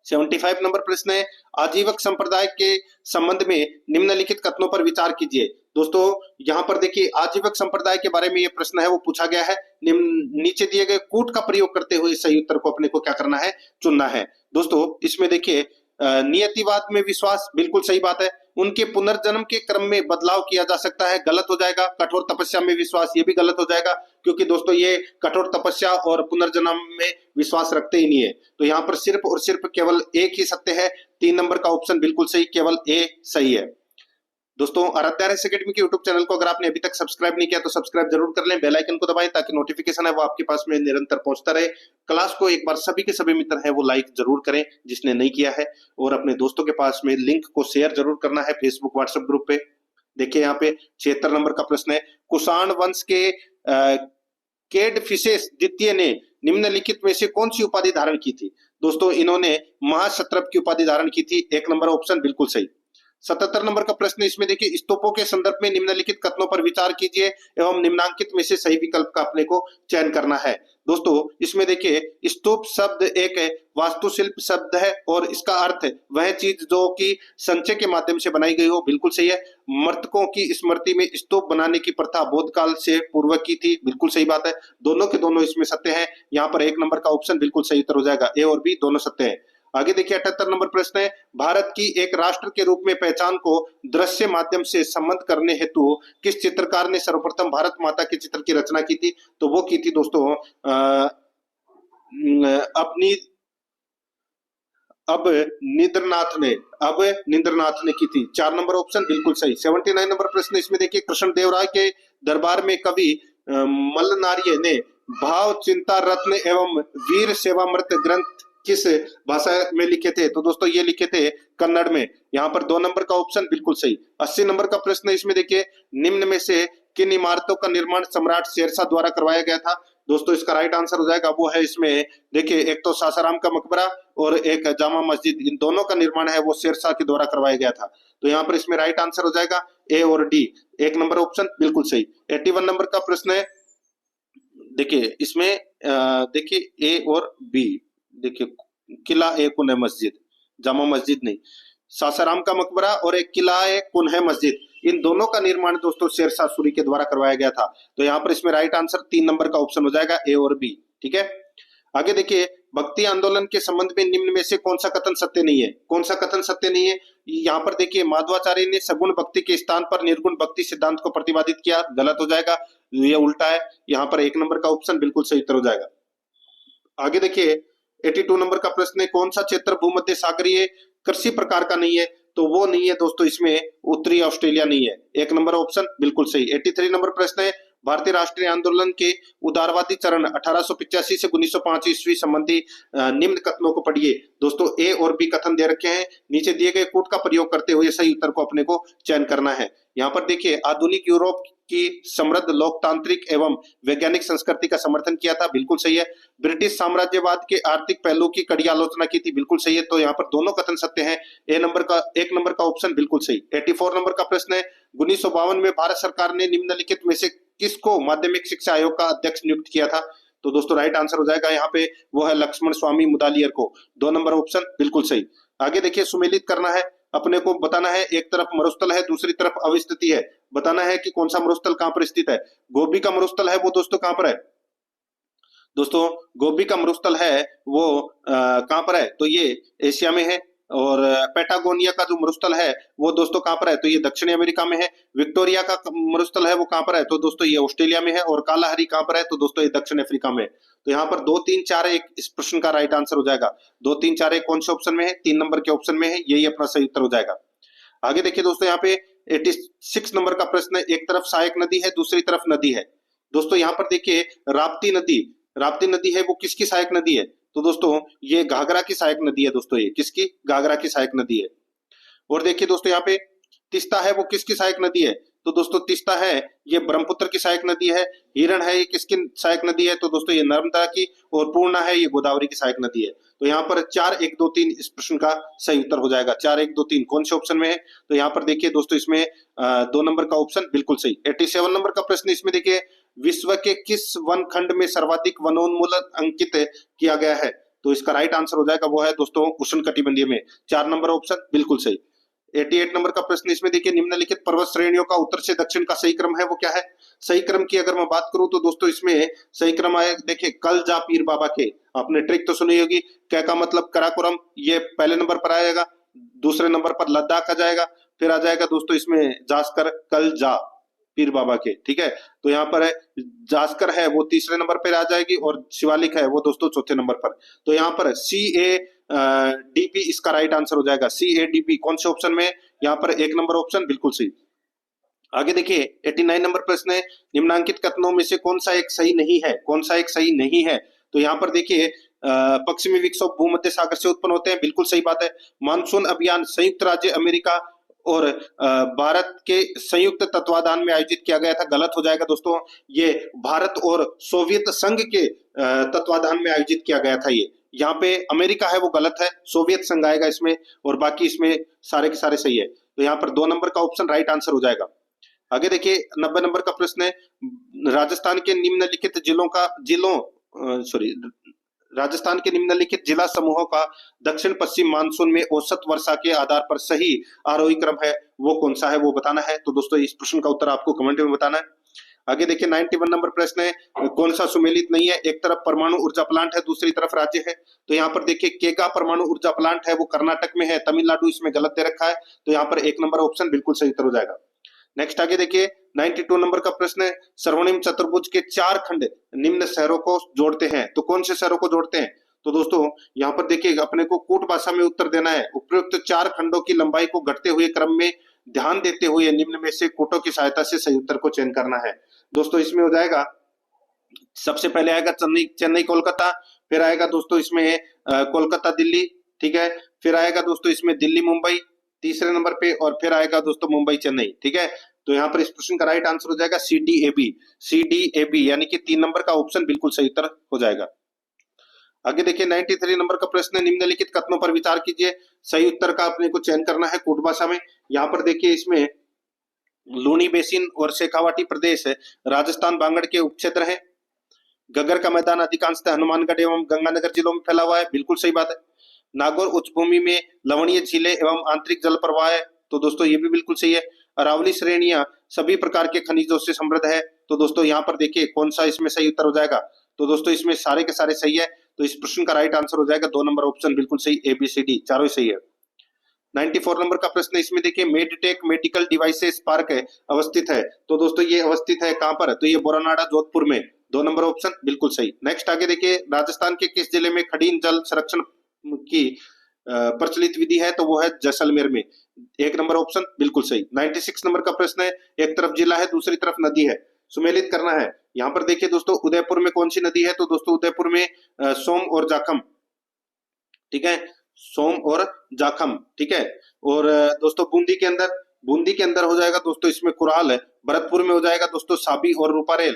75 नंबर प्रश्न है आजीवक संप्रदाय के संबंध में निम्नलिखित कथनों पर विचार कीजिए। दोस्तों यहाँ पर देखिए आजीवक संप्रदाय के बारे में ये प्रश्न है वो पूछा गया है, नीचे दिए गए कूट का प्रयोग करते हुए सही उत्तर को अपने को क्या करना है, चुनना है। दोस्तों इसमें देखिए नियतिवाद में विश्वास, बिल्कुल सही बात है। उनके पुनर्जन्म के क्रम में बदलाव किया जा सकता है, गलत हो जाएगा। कठोर तपस्या में विश्वास, ये भी गलत हो जाएगा, क्योंकि दोस्तों ये कठोर तपस्या और पुनर्जन्म में विश्वास रखते ही नहीं है। तो यहाँ पर सिर्फ और सिर्फ केवल एक ही सत्य है, 3 नंबर का ऑप्शन बिल्कुल सही, केवल ए सही है। दोस्तों आराध्या रहस्य अकेडमी के यूट्यूब चैनल को अगर आपने अभी तक सब्सक्राइब नहीं किया तो सब्सक्राइब जरूर कर लें, बेल आइकन को दबाएं ताकि नोटिफिकेशन है वो आपके पास में निरंतर पहुंचता रहे। क्लास को एक बार सभी के सभी मित्र हैं वो लाइक जरूर करें जिसने नहीं किया है, और अपने दोस्तों के पास में लिंक को शेयर जरूर करना है फेसबुक व्हाट्सएप ग्रुप पे। देखिए यहाँ पे 76 नंबर का प्रश्न है कुषाण वंश के कैडफिसेस द्वितीय ने निम्नलिखित में से कौन सी उपाधि धारण की थी। दोस्तों इन्होंने महाक्षत्रप की उपाधि धारण की थी। एक नंबर ऑप्शन बिल्कुल सही। 77 नंबर का प्रश्न इसमें देखिए, स्तूपों के संदर्भ में निम्नलिखित कथनों पर विचार कीजिए एवं निम्नांकित में से सही विकल्प का अपने को चयन करना है। दोस्तों इसमें देखिए, स्तूप शब्द एक वास्तुशिल्प शब्द है और इसका अर्थ वह चीज जो कि संचय के माध्यम से बनाई गई हो, बिल्कुल सही है। मृतकों की स्मृति में स्तूप बनाने की प्रथा बौद्ध काल से पूर्व की थी, बिल्कुल सही बात है। दोनों के दोनों इसमें सत्य है। यहाँ पर एक नंबर का ऑप्शन बिल्कुल सही उत्तर हो जाएगा, ए और बी दोनों सत्य है। आगे देखिए 78 नंबर प्रश्न है, भारत की एक राष्ट्र के रूप में पहचान को दृश्य माध्यम से संबद्ध करने हेतु किस चित्रकार ने सर्वप्रथम भारत माता के चित्र की रचना की थी? तो वो की थी दोस्तों अपनी अब निंद्रनाथ ने की थी। 4 नंबर ऑप्शन बिल्कुल सही। 79 नंबर प्रश्न इसमें देखिए, कृष्णदेवराय के दरबार में कवि मल्लनार्य ने भाव चिंता रत्न एवं वीर सेवामृत ग्रंथ किस भाषा में लिखे थे? तो दोस्तों ये लिखे थे कन्नड़ में। यहाँ पर 2 नंबर का ऑप्शन बिल्कुल सही। 80 नंबर का प्रश्न इसमें देखिए, निम्न में से किन इमारतों का निर्माण सम्राट शेरशाह द्वारा करवाया गया था? दोस्तों इसका राइट आंसर हो जाएगा, वो है इसमें देखिए, एक तो सासाराम का मकबरा और एक जामा मस्जिद, इन दोनों का निर्माण है वो शेरशाह के द्वारा करवाया गया था। तो यहाँ पर इसमें राइट आंसर हो जाएगा ए और डी, एक नंबर ऑप्शन बिल्कुल सही। 81 नंबर का प्रश्न है, देखिए इसमें देखिए ए और बी, देखिए किला ए कुन्ह मस्जिद, जामा मस्जिद नहीं, सासाराम का मकबरा और एक किला ए कुन्ह मस्जिद, इन दोनों का निर्माण दोस्तों शेरशाह सूरी के द्वारा करवाया गया था। तो यहाँ पर इसमें राइट आंसर 3 नंबर का ऑप्शन हो जाएगा, ए और बी। ठीक है, आगे देखिए, भक्ति आंदोलन के संबंध में निम्न में से कौन सा कथन सत्य नहीं है? कौन सा कथन सत्य नहीं है? यहाँ पर देखिए, माधवाचार्य ने सगुण भक्ति के स्थान पर निर्गुण भक्ति सिद्धांत को प्रतिपादित किया, गलत हो जाएगा, ये उल्टा है। यहाँ पर 1 नंबर का ऑप्शन बिल्कुल सही उत्तर हो जाएगा। आगे देखिए 82 नंबर का प्रश्न है, कौन सा क्षेत्र भूमध्य सागरीय कृषि प्रकार का नहीं है? तो वो नहीं है दोस्तों, इसमें उत्तरी ऑस्ट्रेलिया नहीं है, 1 नंबर ऑप्शन बिल्कुल सही। 83 नंबर प्रश्न है, भारतीय राष्ट्रीय आंदोलन के उदारवादी चरण 1885 से 1905 ईस्वी संबंधी निम्न कथनों को पढ़िए। दोस्तों ए और बी कथन दे रखे हैं, नीचे दिए गए कूट का प्रयोग करते हुए सही उत्तर को अपने को चयन करना है। यहाँ पर देखिए, आधुनिक यूरोप की समृद्ध लोकतांत्रिक एवं वैज्ञानिक संस्कृति का समर्थन किया था, बिल्कुल सही है। ब्रिटिश साम्राज्यवाद के आर्थिक पहलू की कड़ी आलोचना की थी, बिल्कुल सही है। तो यहाँ पर दोनों कथन सत्य हैं, एक नंबर का ऑप्शन बिल्कुल सही। 84 नंबर का प्रश्न है, 1952 में भारत सरकार ने निम्नलिखित में से किसको माध्यमिक शिक्षा आयोग का अध्यक्ष नियुक्त किया था? तो दोस्तों राइट आंसर हो जाएगा यहाँ पे, वो है लक्ष्मण स्वामी मुदालियर को, 2 नंबर ऑप्शन बिल्कुल सही। आगे देखिए, सुमेलित करना है, अपने को बताना है, एक तरफ मरुस्थल है दूसरी तरफ अवस्थिति है, बताना है कि कौन सा मरुस्थल कहां पर स्थित है। गोबी का मरुस्थल है वो दोस्तों कहां पर है? दोस्तों गोबी का मरुस्थल है वो कहां पर है? तो ये एशिया में है। और पैटागोनिया का जो मरुस्थल है वो दोस्तों कहां पर है? तो ये दक्षिणी अमेरिका में है। विक्टोरिया का मरुस्थल है वो कहां पर है? तो दोस्तों ये ऑस्ट्रेलिया में है। और कालाहरी कहां पर है? तो दोस्तों ये दक्षिण अफ्रीका में है। तो यहाँ पर 2, 3, 4, 1 इस प्रश्न का राइट आंसर हो जाएगा। 2, 3, 4, 1 कौन से ऑप्शन में है? 3 नंबर के ऑप्शन में है, यही अपना सही उत्तर हो जाएगा। आगे देखिए दोस्तों, यहाँ पे 86 नंबर का प्रश्न है, एक तरफ सहायक नदी है दूसरी तरफ नदी है। दोस्तों यहाँ पर देखिए, राप्ती नदी है वो किसकी सहायक नदी है? तो दोस्तों ये घाघरा की सहायक नदी है। दोस्तों ये किसकी? घाघरा की सहायक नदी है। और देखिए दोस्तों, यहाँ पे तीस्ता है वो किसकी सहायक नदी है? तो दोस्तों तीस्ता है ये ब्रह्मपुत्र की सहायक नदी है। हिरण है ये किसकी सहायक नदी है? तो दोस्तों ये नर्मदा की। और पूर्णा है ये गोदावरी की सहायक नदी है। तो यहाँ पर 4, 1, 2, 3 इस प्रश्न का सही उत्तर हो जाएगा। 4, 1, 2, 3 कौन से ऑप्शन में है? तो यहाँ पर देखिए दोस्तों, इसमें 2 नंबर का ऑप्शन बिल्कुल सही। 87 नंबर का प्रश्न इसमें देखिए, विश्व के किस वन खंड में सर्वाधिक वनोन्मूलन अंकित किया गया है? तो इसका राइट आंसर हो जाएगा, वो है दोस्तों उष्णकटिबंधीय में, 4 नंबर ऑप्शन बिल्कुल सही। 88 नंबर का प्रश्न इसमें देखिए, निम्नलिखित पर्वत श्रेणियों का उत्तर से दक्षिण का सही क्रम है वो क्या है? सही क्रम की अगर मैं बात करूं तो दोस्तों इसमें सही क्रम आए, देखिए कल जा पीर बाबा के, आपने ट्रिक तो सुनी होगी, क्या का मतलब कराकोरम, ये पहले नंबर पर आएगा। दूसरे नंबर पर लद्दाख आ जाएगा, फिर आ जाएगा दोस्तों इसमें जास्कर कल जा पीर बाबा के। ठीक है, तो यहाँ पर है जास्कर है वो तीसरे नंबर पर आ जाएगी और शिवालिक है वो दोस्तों चौथे नंबर पर। तो यहाँ पर CADP इसका राइट आंसर हो जाएगा। CADP कौन से ऑप्शन में? यहाँ पर 1 नंबर ऑप्शन बिल्कुल सही। आगे देखिए 89 नंबर प्रश्न है, निम्नांकित कथनों में से कौन सा एक सही नहीं है? कौन सा एक सही नहीं है? तो यहाँ पर देखिए, पश्चिमी विक्षोभ भूमध्य सागर से उत्पन्न होते हैं, बिल्कुल सही बात है। मानसून अभियान संयुक्त राज्य अमेरिका और भारत के संयुक्त तत्वाधान में आयोजित किया गया था, गलत हो जाएगा दोस्तों। ये भारत और सोवियत संघ के तत्वाधान में आयोजित किया गया था। यहाँ पे अमेरिका है वो गलत है, सोवियत संघ आएगा इसमें, और बाकी इसमें सारे के सारे सही है। तो यहाँ पर 2 नंबर का ऑप्शन राइट आंसर हो जाएगा। आगे देखिए 90 नंबर का प्रश्न है, राजस्थान के निम्नलिखित राजस्थान के निम्नलिखित जिला समूहों का दक्षिण पश्चिम मानसून में औसत वर्षा के आधार पर सही आरोही क्रम है, वो कौन सा है, वो बताना है। तो दोस्तों इस प्रश्न का उत्तर आपको कमेंट में बताना है। आगे देखिए 91 नंबर प्रश्न है, कौन सा सुमेलित नहीं है, एक तरफ परमाणु ऊर्जा प्लांट है, दूसरी तरफ राज्य है। तो यहाँ पर देखिए केका परमाणु ऊर्जा प्लांट है वो कर्नाटक में है, तमिलनाडु इसमें गलत दे रखा है, तो यहाँ पर 1 नंबर ऑप्शन बिल्कुल सही उत्तर हो जाएगा। नेक्स्ट आगे देखिए 92 नंबर का प्रश्न है, सर्वनिम्न चतुर्भुज के 4 खंड निम्न शहरों को जोड़ते हैं, तो कौन से शहरों को जोड़ते हैं। तो दोस्तों यहाँ पर देखिए अपने को कूट भाषा में उत्तर देना है, उपयुक्त 4 खंडों की लंबाई को घटते हुए क्रम में ध्यान देते हुए निम्न में से कूटों की सहायता से सही उत्तर को चयन करना है। दोस्तों इसमें हो जाएगा, सबसे पहले आएगा चेन्नई कोलकाता, फिर आएगा दोस्तों इसमें कोलकाता दिल्ली, ठीक है, फिर आएगा दोस्तों इसमें दिल्ली मुंबई तीसरे नंबर पे, और फिर आएगा दोस्तों मुंबई चेन्नई, ठीक है। तो यहाँ पर इस प्रश्न का राइट आंसर हो जाएगा CDAB, यानी कि 3 नंबर का ऑप्शन बिल्कुल सही उत्तर हो जाएगा। आगे देखिए 93 नंबर का प्रश्न है, निम्नलिखित कथनों पर विचार कीजिए, सही उत्तर का अपने को चयन करना है कूट भाषा में। यहाँ पर देखिए इसमें लूनी बेसिन और शेखावाटी प्रदेश राजस्थान बांगड़ के उपक्षेत्र है। गगर का मैदान अधिकांशतः हनुमानगढ़ एवं गंगानगर जिलों में फैला हुआ है, बिल्कुल सही बात है। नागौर उच्च भूमि में लवणीय झीलें एवं आंतरिक जल प्रवाह है, तो दोस्तों ये भी बिल्कुल सही है। अरावली श्रेणियां सभी प्रकार के खनिजों से समृद्ध है, तो दोस्तों यहाँ पर देखिए कौन सा इसमें सही उत्तर हो जाएगा। तो दोस्तों इसमें सारे के सारे सही है, तो इस प्रश्न का राइट आंसर हो जाएगा 2 नंबर ऑप्शन बिल्कुल सही, ABCD चारों सही है। 94 नंबर का प्रश्न इसमें देखिए मेडिटेक मेडिकल डिवाइसेस पार्क अवस्थित है, तो दोस्तों ये अवस्थित है कहां पर, तो ये बोरानाडा जोधपुर में, 2 नंबर ऑप्शन बिल्कुल सही। नेक्स्ट आगे देखिए राजस्थान के किस जिले में खड़ीन जल संरक्षण की प्रचलित विधि है, तो वो है जैसलमेर में, 1 नंबर ऑप्शन बिल्कुल सही। 96 नंबर का प्रश्न है, एक तरफ जिला है दूसरी तरफ नदी है, सुमेलित करना है। यहाँ पर देखिए दोस्तों उदयपुर में कौन सी नदी है, तो दोस्तों उदयपुर में सोम और जाखम, ठीक है, सोम और जाखम, ठीक है। और दोस्तों बूंदी के अंदर हो जाएगा दोस्तों इसमें कुराल है, भरतपुर में हो जाएगा दोस्तों साबी और रूपारेल,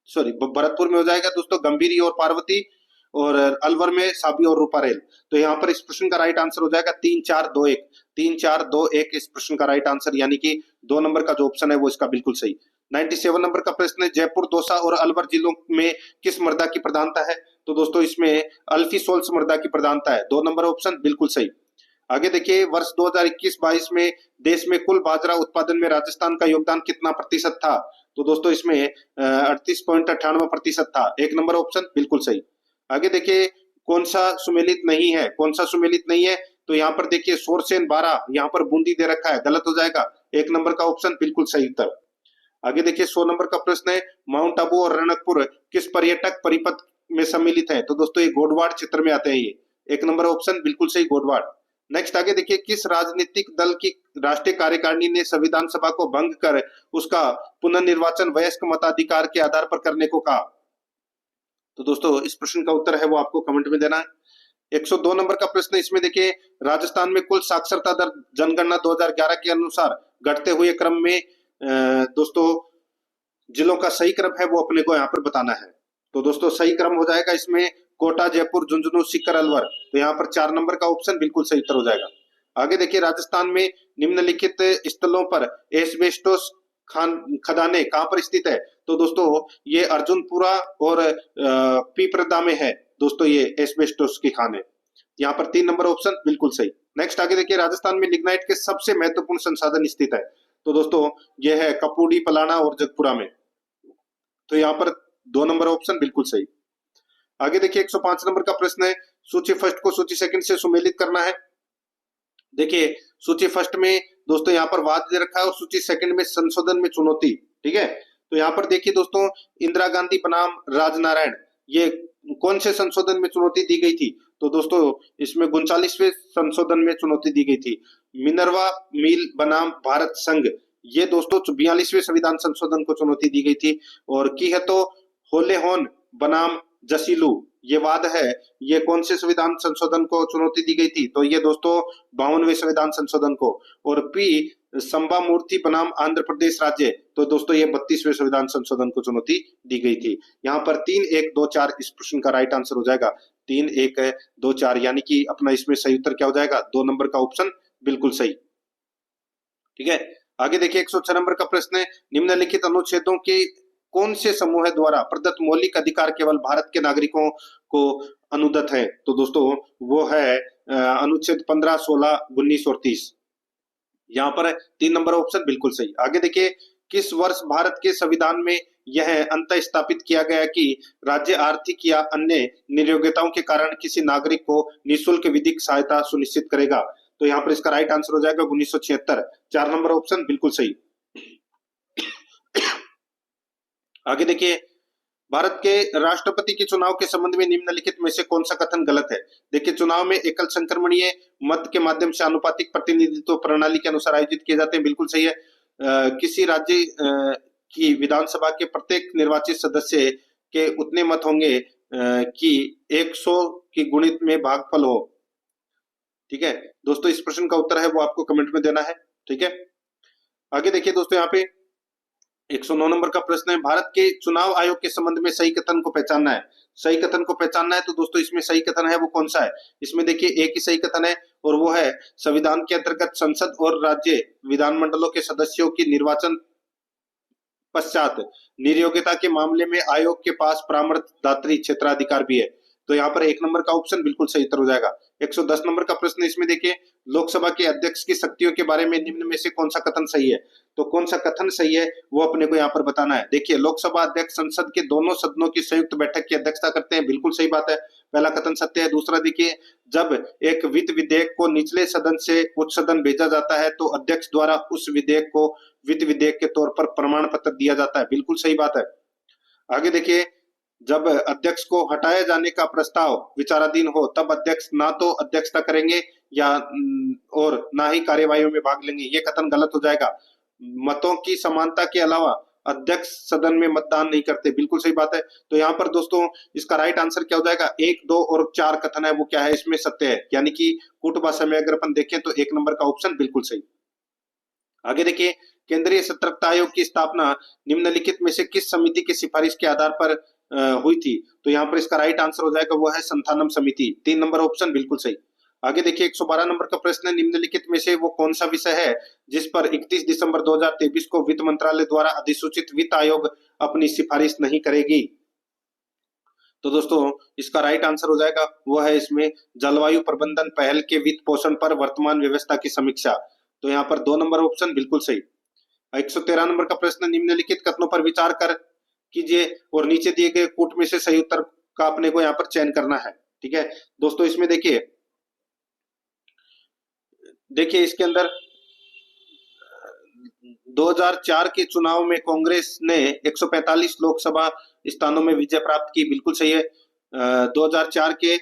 भरतपुर में हो जाएगा दोस्तों गंभीरी और पार्वती, और अलवर में साबी और रूपारेल। तो यहाँ पर इस प्रश्न का राइट आंसर हो जाएगा 3-4-2-1 इस प्रश्न का राइट आंसर, यानी कि 2 नंबर का जो ऑप्शन है वो इसका बिल्कुल सही। 97 नंबर का प्रश्न है, जयपुर, दौसा और अलवर जिलों में किस मृदा की प्रधानता है, तो दोस्तों इसमें अल्फीसोल्स मृदा की प्रधानता है, 2 नंबर ऑप्शन बिल्कुल सही। आगे देखिए वर्ष 2021-22 में देश में कुल बाजरा उत्पादन में राजस्थान का योगदान कितना प्रतिशत था, तो दोस्तों इसमें 38.98% था, 1 नंबर ऑप्शन बिल्कुल सही। आगे देखिए कौन सा सुमेलित नहीं है, तो यहाँ पर देखिए सोरसेन 12, यहाँ पर बूंदी दे रखा है, गलत हो जाएगा, 1 नंबर का ऑप्शन बिल्कुल सही उत्तर। आगे देखिए 100 नंबर का प्रश्न है, माउंट आबू और रणकपुर किस पर्यटक परिपथ में सम्मिलित है, तो दोस्तों ये गोडवाड़ क्षेत्र में आते हैं, ये 1 नंबर ऑप्शन बिल्कुल सही, गोडवाड़। नेक्स्ट आगे देखिए किस राजनीतिक दल की राष्ट्रीय कार्यकारिणी ने संविधान सभा को भंग कर उसका पुनर्निर्वाचन वयस्क मताधिकार के आधार पर करने को कहा, तो दोस्तों इस प्रश्न का उत्तर है वो आपको कमेंट में देना है। 102 नंबर का प्रश्न इसमें देखिए राजस्थान में कुल साक्षरता दर जनगणना 2011 के अनुसार घटते हुए क्रम में दोस्तों जिलों का सही क्रम है वो अपने को यहाँ पर बताना है। तो दोस्तों सही क्रम हो जाएगा इसमें कोटा, जयपुर, झुंझुनू, सीकर, अलवर, तो यहाँ पर 4 नंबर का ऑप्शन बिल्कुल सही उत्तर हो जाएगा। आगे देखिए राजस्थान में निम्नलिखित स्थलों पर एस्बेस्टोस खदानें कहां पर स्थित है, तो दोस्तों ये अर्जुनपुरा और पीपरदा में है दोस्तों, ये एस्बेस्टोस की खान है, यहाँ पर 3 नंबर ऑप्शन बिल्कुल सही। नेक्स्ट आगे देखिए राजस्थान में लिग्नाइट के सबसे महत्वपूर्ण संसाधन स्थित है, तो दोस्तों ये है कपूडी, पलाना और जगपुरा में, तो यहाँ पर 2 नंबर ऑप्शन बिल्कुल सही। आगे देखिए 105 नंबर का प्रश्न है, सूची फर्स्ट को सूची सेकंड से सुमेलित करना है। देखिए सूची फर्स्ट में दोस्तों यहाँ पर वाद दे रखा है और सूची सेकंड में संशोधन में चुनौती, ठीक है। तो यहाँ पर देखिए दोस्तों इंदिरा गांधी बनाम राजनारायण, ये कौन से संशोधन में चुनौती दी गई थी, तो दोस्तों इसमें 39वें संशोधन में चुनौती दी गई थी। मिनर्वा मिल बनाम भारत संघ, ये दोस्तों 42वें संविधान संशोधन को चुनौती दी गई थी। और की है तो होलेहोन बनाम जसीलू, ये वाद है, ये कौन से संविधान संशोधन को चुनौती दी गई थी, तो ये दोस्तों 52वें संविधान संशोधन को। और पी संबामूर्ति बनाम आंध्र प्रदेश राज्य। तो दोस्तों ये 32वें संविधान संशोधन को चुनौती दी गई थी। यहाँ पर 3-1-2-4 इस प्रश्न का राइट आंसर हो जाएगा। 3-1-2-4 यानी कि अपना इसमें सही उत्तर क्या हो जाएगा? 2 नंबर का ऑप्शन बिल्कुल सही। ठीक है, आगे देखिए 106 नंबर का प्रश्न है, निम्नलिखित अनुच्छेदों के कौन से समूह द्वारा प्रदत्त मौलिक अधिकार केवल भारत के नागरिकों को अनुदत है? तो दोस्तों वो है अनुच्छेद 15, 16, 19 और 30। यहाँ पर 3 नंबर ऑप्शन बिल्कुल सही। आगे देखिए, किस वर्ष भारत के संविधान में यह अंत स्थापित किया गया कि राज्य आर्थिक या अन्य नियोग्यताओं के कारण किसी नागरिक को निःशुल्क विधिक सहायता सुनिश्चित करेगा? तो यहाँ पर इसका राइट आंसर हो जाएगा 1976। 4 नंबर ऑप्शन बिल्कुल सही। आगे देखिए, भारत के राष्ट्रपति के चुनाव के संबंध में निम्नलिखित में से कौन सा कथन गलत है? देखिए, चुनाव में एकल संक्रमणीय मत के माध्यम से आनुपातिक प्रतिनिधित्व प्रणाली के अनुसार आयोजित किए जाते हैं, बिल्कुल सही है। किसी राज्य की विधानसभा के प्रत्येक निर्वाचित सदस्य के उतने मत होंगे कि 100 की गुणित में भागफल हो। ठीक है दोस्तों, इस प्रश्न का उत्तर है वो आपको कमेंट में देना है। ठीक है, आगे देखिए दोस्तों, यहाँ पे 109 नंबर का प्रश्न है, भारत के चुनाव आयोग के संबंध में सही कथन को पहचानना है। सही कथन को पहचानना है तो दोस्तों इसमें सही कथन है वो कौन सा है? इसमें देखिए एक ही सही कथन है और वो है, संविधान के अंतर्गत संसद और राज्य विधानमंडलों के सदस्यों की निर्वाचन पश्चात निर्योग्यता के मामले में आयोग के पास परामर्शदात्री क्षेत्राधिकार भी है। तो यहाँ पर 1 नंबर का ऑप्शन बिल्कुल सही उत्तर हो जाएगा। 110 नंबर का प्रश्न, इसमें देखिए, लोकसभा के अध्यक्ष की शक्तियों के बारे में निम्न में से कौन सा कथन सही है? तो कौन सा कथन सही है वो अपने को यहाँ पर बताना है। देखिए, लोकसभा अध्यक्ष संसद के दोनों सदनों की संयुक्त बैठक की अध्यक्षता करते हैं, बिल्कुल सही बात है, पहला कथन सत्य है। दूसरा देखिए, जब एक वित्त विधेयक को निचले सदन से उच्च सदन भेजा जाता है तो अध्यक्ष द्वारा उस विधेयक को वित्त विधेयक के तौर पर प्रमाण पत्र दिया जाता है, बिल्कुल सही बात है। आगे देखिए, जब अध्यक्ष को हटाए जाने का प्रस्ताव विचाराधीन हो तब अध्यक्ष ना तो अध्यक्षता करेंगे या और ना ही कार्यवाहियों में भाग लेंगे, ये कथन गलत हो जाएगा। मतों की समानता के अलावा अध्यक्ष सदन में मतदान नहीं करते, बिल्कुल सही बात है। तो यहाँ पर दोस्तों इसका राइट आंसर क्या हो जाएगा? 1, 2 और 4 कथन है वो क्या है? इसमें सत्य है, यानी कि कूट भाषा में अगर अपन देखें तो 1 नंबर का ऑप्शन बिल्कुल सही। आगे देखिए, केंद्रीय सतर्कता आयोग की स्थापना निम्नलिखित में से किस समिति की सिफारिश के आधार पर हुई थी? तो यहाँ पर इसका राइट आंसर हो जाएगा वो है संथानम समिति। 3 नंबर ऑप्शन बिल्कुल सही। आगे देखिए, 112 नंबर का प्रश्न है, निम्नलिखित में से वो कौन सा विषय है जिस पर 31 दिसंबर 2023 को वित्त मंत्रालय द्वारा अधिसूचित वित्त आयोग अपनी सिफारिश नहीं करेगी? तो दोस्तों इसका राइट आंसर हो जाएगा वो है इसमें जलवायु प्रबंधन पहल के वित्त पोषण पर वर्तमान व्यवस्था की समीक्षा। तो यहाँ पर 2 नंबर ऑप्शन बिल्कुल सही। 113 नंबर का प्रश्न, निम्नलिखित कथनों पर विचार कर कीजिए और नीचे दिए गए कूट में से सही उत्तर का अपने को यहाँ पर चयन करना है। ठीक है दोस्तों, इसमें देखिए इसके अंदर 2004 के चुनाव में कांग्रेस ने 145 लोकसभा स्थानों में विजय प्राप्त की, बिल्कुल सही है। 2004 के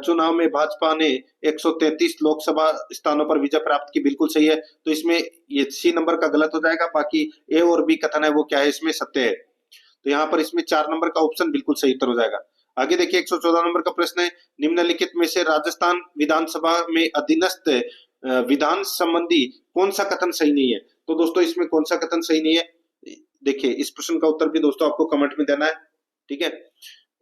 चुनाव में भाजपा ने 133 लोकसभा स्थानों पर विजय प्राप्त की, बिल्कुल सही है। तो इसमें ये सी नंबर का गलत हो जाएगा, बाकी ए और बी कथन है वो क्या है? इसमें सत्य है। तो यहाँ पर इसमें 4 नंबर का ऑप्शन बिल्कुल सही उत्तर हो जाएगा। आगे देखिए 114 नंबर का प्रश्न है, निम्नलिखित में से राजस्थान विधानसभा में अधीनस्थ विधान संबंधी कौन सा कथन सही नहीं है? तो दोस्तों इसमें कौन सा कथन सही नहीं है? देखिए इस प्रश्न का उत्तर भी दोस्तों आपको कमेंट में देना है। ठीक है,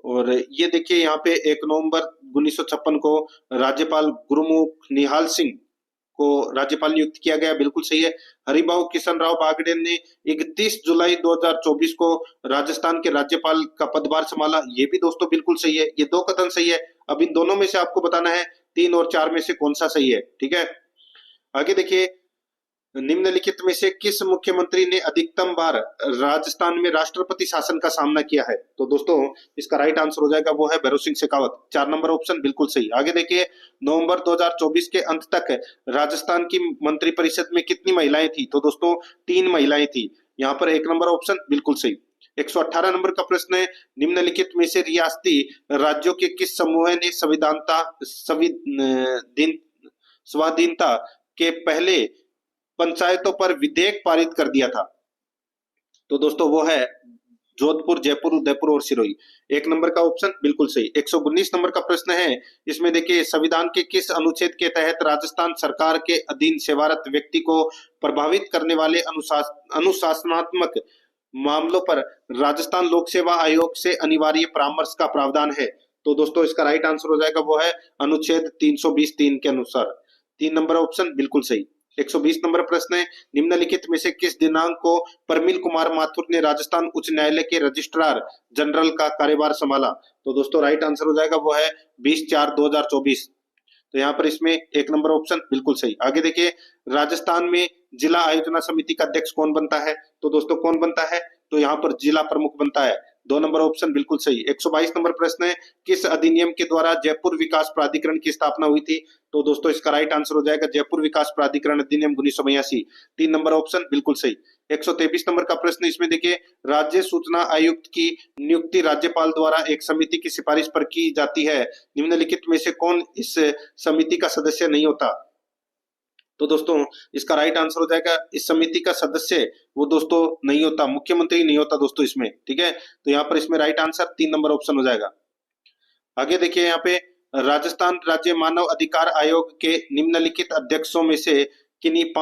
और ये देखिए यहाँ पे 1 नवंबर 1956 को राज्यपाल गुरुमुख निहाल सिंह को राज्यपाल नियुक्त किया गया, बिल्कुल सही है। हरिभाऊ किशन राव बागड़े ने 31 जुलाई 2024 को राजस्थान के राज्यपाल का पदभार संभाला, ये भी दोस्तों बिल्कुल सही है। ये 2 कथन सही है। अब इन दोनों में से आपको बताना है 3 और 4 में से कौन सा सही है। ठीक है, आगे देखिए, निम्नलिखित में से किस मुख्यमंत्री ने अधिकतम बार राजस्थान में राष्ट्रपति शासन का सामना किया है? तो दोस्तों इसका राइट आंसर हो जाएगा वो है भैरों सिंह शेखावत। 4 नंबर ऑप्शन बिल्कुल सही। आगे देखिए, नवंबर 2024 के अंत तक राजस्थान की मंत्रिपरिषद में कितनी महिलाएं थी? तो दोस्तों 3 महिलाएं थी। यहाँ पर 1 नंबर ऑप्शन बिल्कुल सही। 118 नंबर का प्रश्न है, निम्नलिखित में से रियासती राज्यों के किस समूह ने स्वाधीनता के पहले पंचायतों पर विधेयक पारित कर दिया था? तो दोस्तों वो है जोधपुर, जयपुर, उदयपुर और सिरोही। एक नंबर का ऑप्शन बिल्कुल सही। 119 नंबर का प्रश्न है, इसमें देखिए संविधान के किस अनुच्छेद के तहत राजस्थान सरकार के अधीन सेवारत व्यक्ति को प्रभावित करने वाले अनुशासनात्मक मामलों पर राजस्थान लोक सेवा आयोग से अनिवार्य परामर्श का प्रावधान है? तो दोस्तों इसका राइट आंसर हो जाएगा वो है अनुच्छेद 320(3) के अनुसार। 3 नंबर ऑप्शन बिल्कुल सही। 120 नंबर प्रश्न है, निम्नलिखित में से किस दिनांक को प्रमिल कुमार माथुर ने राजस्थान उच्च न्यायालय के रजिस्ट्रार जनरल का कार्यभार संभाला? तो दोस्तों राइट आंसर हो जाएगा वो है 20/4/2024। तो यहाँ पर इसमें एक नंबर ऑप्शन बिल्कुल सही। आगे देखिए, राजस्थान में जिला आयोजना समिति का अध्यक्ष कौन बनता है? तो दोस्तों कौन बनता है? तो यहाँ पर जिला प्रमुख बनता है। 2 नंबर ऑप्शन बिल्कुल सही। 122 नंबर प्रश्न है, किस अधिनियम के द्वारा जयपुर विकास प्राधिकरण की स्थापना हुई थी? तो दोस्तों इसका राइट आंसर हो जाएगा जयपुर विकास प्राधिकरण अधिनियम 1982। 3 नंबर ऑप्शन बिल्कुल सही। 123 नंबर का प्रश्न, इसमें देखिए राज्य सूचना आयुक्त की नियुक्ति राज्यपाल द्वारा एक समिति की सिफारिश पर की जाती है, निम्नलिखित में से कौन इस समिति का सदस्य नहीं होता? तो दोस्तों इसका राइट आंसर हो जाएगा, इस समिति का सदस्य वो दोस्तों नहीं होता, मुख्यमंत्री नहीं होता दोस्तों इसमें, ठीक है। तो यहाँ पर इसमें राइट आंसर 3 नंबर ऑप्शन हो जाएगा। आगे देखिए, यहाँ पे राजस्थान राज्य मानव अधिकार आयोग के निम्नलिखित अध्यक्षों में से किन्होंने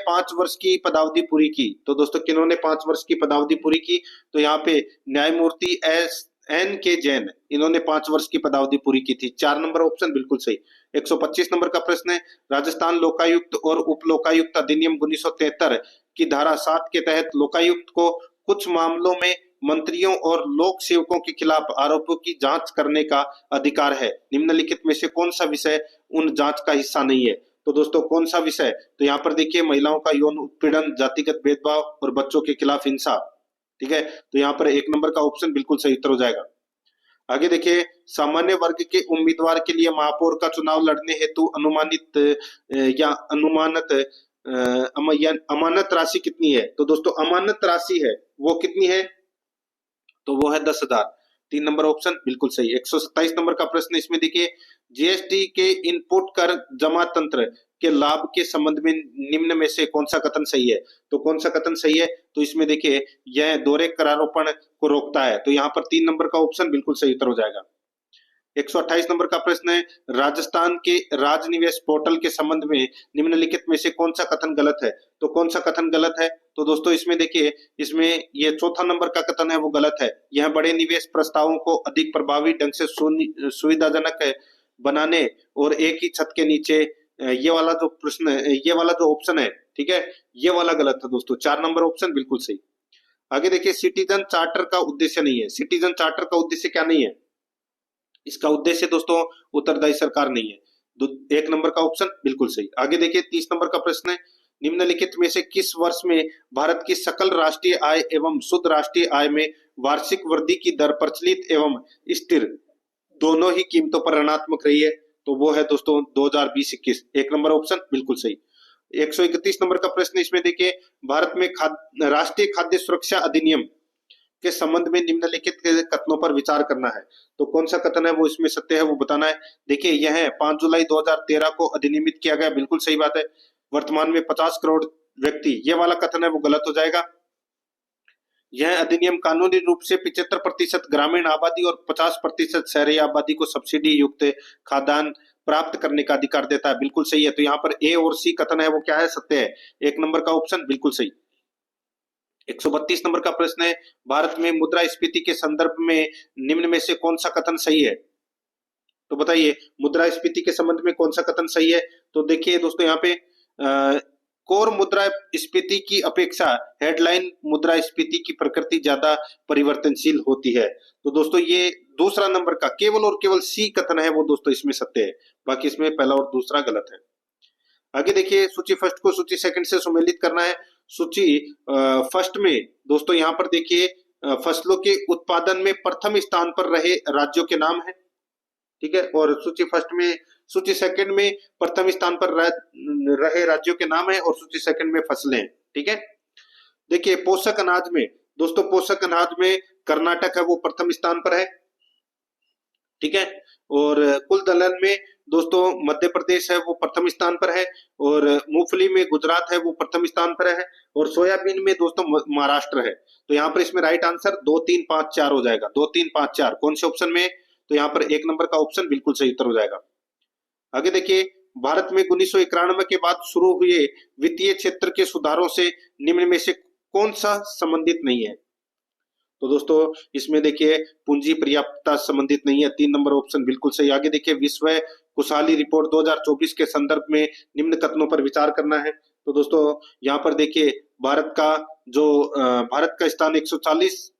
5 वर्ष की पदावधि पूरी की? तो दोस्तों किन्होंने 5 वर्ष की पदावधि पूरी की? तो यहाँ पे न्यायमूर्ति SN के जैन, इन्होंने 5 वर्ष की पदावधि पूरी की थी। 4 नंबर ऑप्शन बिल्कुल सही। 125 नंबर का प्रश्न है, राजस्थान लोकायुक्त और उप लोकायुक्त अधिनियम 1973 की धारा 7 के तहत लोकायुक्त को कुछ मामलों में मंत्रियों और लोक सेवकों के खिलाफ आरोपों की जांच करने का अधिकार है, निम्नलिखित में से कौन सा विषय उन जांच का हिस्सा नहीं है? तो दोस्तों कौन सा विषय? तो यहाँ पर देखिए महिलाओं का यौन उत्पीड़न, जातिगत भेदभाव और बच्चों के खिलाफ हिंसा, ठीक है। तो यहाँ पर 1 नंबर का ऑप्शन बिल्कुल सही उत्तर हो जाएगा। आगे देखिए, सामान्य वर्ग के उम्मीदवार के लिए महापौर का चुनाव लड़ने हेतु अनुमानित या अनुमानित अमानत राशि कितनी है? तो दोस्तों अमानत राशि है वो कितनी है? तो वो है 10,000। 3 नंबर ऑप्शन बिल्कुल सही। 127 नंबर का प्रश्न, इसमें देखिए जीएसटी के इनपुट कर जमा तंत्र के लाभ के संबंध में निम्न में से कौन सा कथन सही है? तो कौन सा कथन सही है? तो इसमें देखिए यह दोहरे करारोपण को रोकता है, तो यहाँ पर 3 नंबर का ऑप्शन बिल्कुल सही उत्तर हो जाएगा। 128 नंबर का प्रश्न है, राजस्थान के राजनिवेश पोर्टल के संबंध में निम्नलिखित में से कौन सा कथन गलत है? तो कौन सा कथन गलत है? तो दोस्तों इसमें देखिए, इसमें ये चौथा नंबर का कथन है वो गलत है। यह बड़े निवेश प्रस्तावों को अधिक प्रभावी ढंग से सुविधाजनक बनाने और एक ही छत के नीचे ये वाला जो प्रश्न है, ये वाला जो ऑप्शन है, ठीक है, ये वाला गलत है दोस्तों। 4 नंबर ऑप्शन बिल्कुल सही। आगे देखिए, सिटीजन चार्टर का उद्देश्य नहीं है। सिटीजन चार्टर का उद्देश्य क्या नहीं है? इसका उद्देश्य दोस्तों उत्तरदायी सरकार नहीं है। 1 नंबर का ऑप्शन बिल्कुल सही। आगे देखिए, 30 नंबर का प्रश्न है, निम्नलिखित में से किस वर्ष में भारत की सकल राष्ट्रीय आय एवं शुद्ध राष्ट्रीय आय में वार्षिक वृद्धि की दर प्रचलित एवं स्थिर दोनों ही कीमतों पर ऋणात्मक रही है? तो वो है दोस्तों 2020-21। 1 नंबर ऑप्शन बिल्कुल सही। 131 नंबर का प्रश्न, इसमें देखिए भारत में राष्ट्रीय खाद्य सुरक्षा अधिनियम के संबंध में निम्नलिखित कथनों पर विचार करना है। तो कौन सा कथन है वो इसमें सत्य है वो बताना है। देखिए यह 5 जुलाई 2013 को अधिनियमित किया गया, बिल्कुल सही बात है। वर्तमान में 50 करोड़ व्यक्ति, ये वाला कथन है वो गलत हो जाएगा। यह अधिनियम कानूनी रूप से 75% ग्रामीण आबादी और 50% शहरी आबादी को सब्सिडी युक्त खाद्यान्न प्राप्त करने का अधिकार देता है, बिल्कुल सही है। तो यहाँ पर ए और सी कथन है वो क्या है? सत्य है। 1 नंबर का ऑप्शन बिल्कुल सही। 132 नंबर का प्रश्न है, भारत में मुद्रास्फीति के संदर्भ में निम्न में से कौन सा कथन सही है? तो बताइए मुद्रास्फीति के संबंध में कौन सा कथन सही है? तो देखिए दोस्तों यहाँ पे कोर मुद्रास्फीति की अपेक्षा हेडलाइन मुद्रास्फीति की प्रकृति ज्यादा परिवर्तनशील होती है। तो दोस्तों ये दूसरा नंबर का केवल और केवल सी कथन है वो दोस्तों इसमें सत्य है, बाकी इसमें पहला और दूसरा गलत है। आगे देखिए, सूची फर्स्ट को सूची सेकंड से सुमेलित करना है। सूची फर्स्ट में दोस्तों यहाँ पर देखिए फसलों के उत्पादन में प्रथम स्थान पर रहे राज्यों के नाम है, ठीक है। और सूची सेकंड में प्रथम स्थान पर रहे राज्यों के नाम है और सूची सेकंड में फसलें, ठीक है। देखिए पोषक अनाज में दोस्तों, पोषक अनाज में कर्नाटक है वो प्रथम स्थान पर है, ठीक है। और कुल दलहन में दोस्तों मध्य प्रदेश है वो प्रथम स्थान पर है, और मूंगफली में गुजरात है वो प्रथम स्थान पर है, और सोयाबीन में दोस्तों महाराष्ट्र है। तो यहाँ पर इसमें राइट आंसर 2 3 5 4 हो जाएगा। 2 3 5 4 कौन से ऑप्शन में? तो यहाँ पर 1 नंबर का ऑप्शन बिल्कुल सही उत्तर हो जाएगा। आगे देखिए, भारत में 1991 के बाद शुरू हुए वित्तीय क्षेत्र के सुधारों से निम्न में से कौन सा संबंधित नहीं है? तो दोस्तों इसमें देखिए पूंजी पर्याप्तता संबंधित नहीं है, 3 नंबर ऑप्शन बिल्कुल सही। आगे देखिए, विश्व खुशहाली रिपोर्ट 2024 के संदर्भ में निम्न कथनों पर विचार करना है। तो दोस्तों यहाँ पर देखिए, भारत का स्थान 140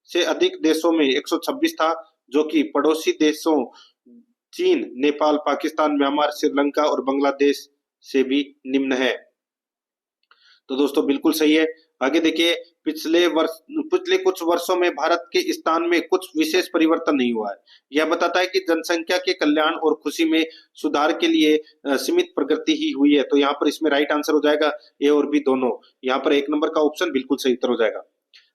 से अधिक देशों में 126 था, जो कि पड़ोसी देशों चीन, नेपाल, पाकिस्तान, म्यांमार, श्रीलंका और बांग्लादेश से भी निम्न है। तो दोस्तों बिल्कुल सही है। आगे देखिए, पिछले कुछ वर्षों में भारत के स्थान में कुछ विशेष परिवर्तन नहीं हुआ है। यह बताता है कि जनसंख्या के कल्याण और खुशी में सुधार के लिए सीमित प्रगति ही हुई है। तो यहाँ पर इसमें राइट आंसर हो जाएगा ए और बी दोनों। यहाँ पर 1 नंबर का ऑप्शन बिल्कुल सही उत्तर हो जाएगा।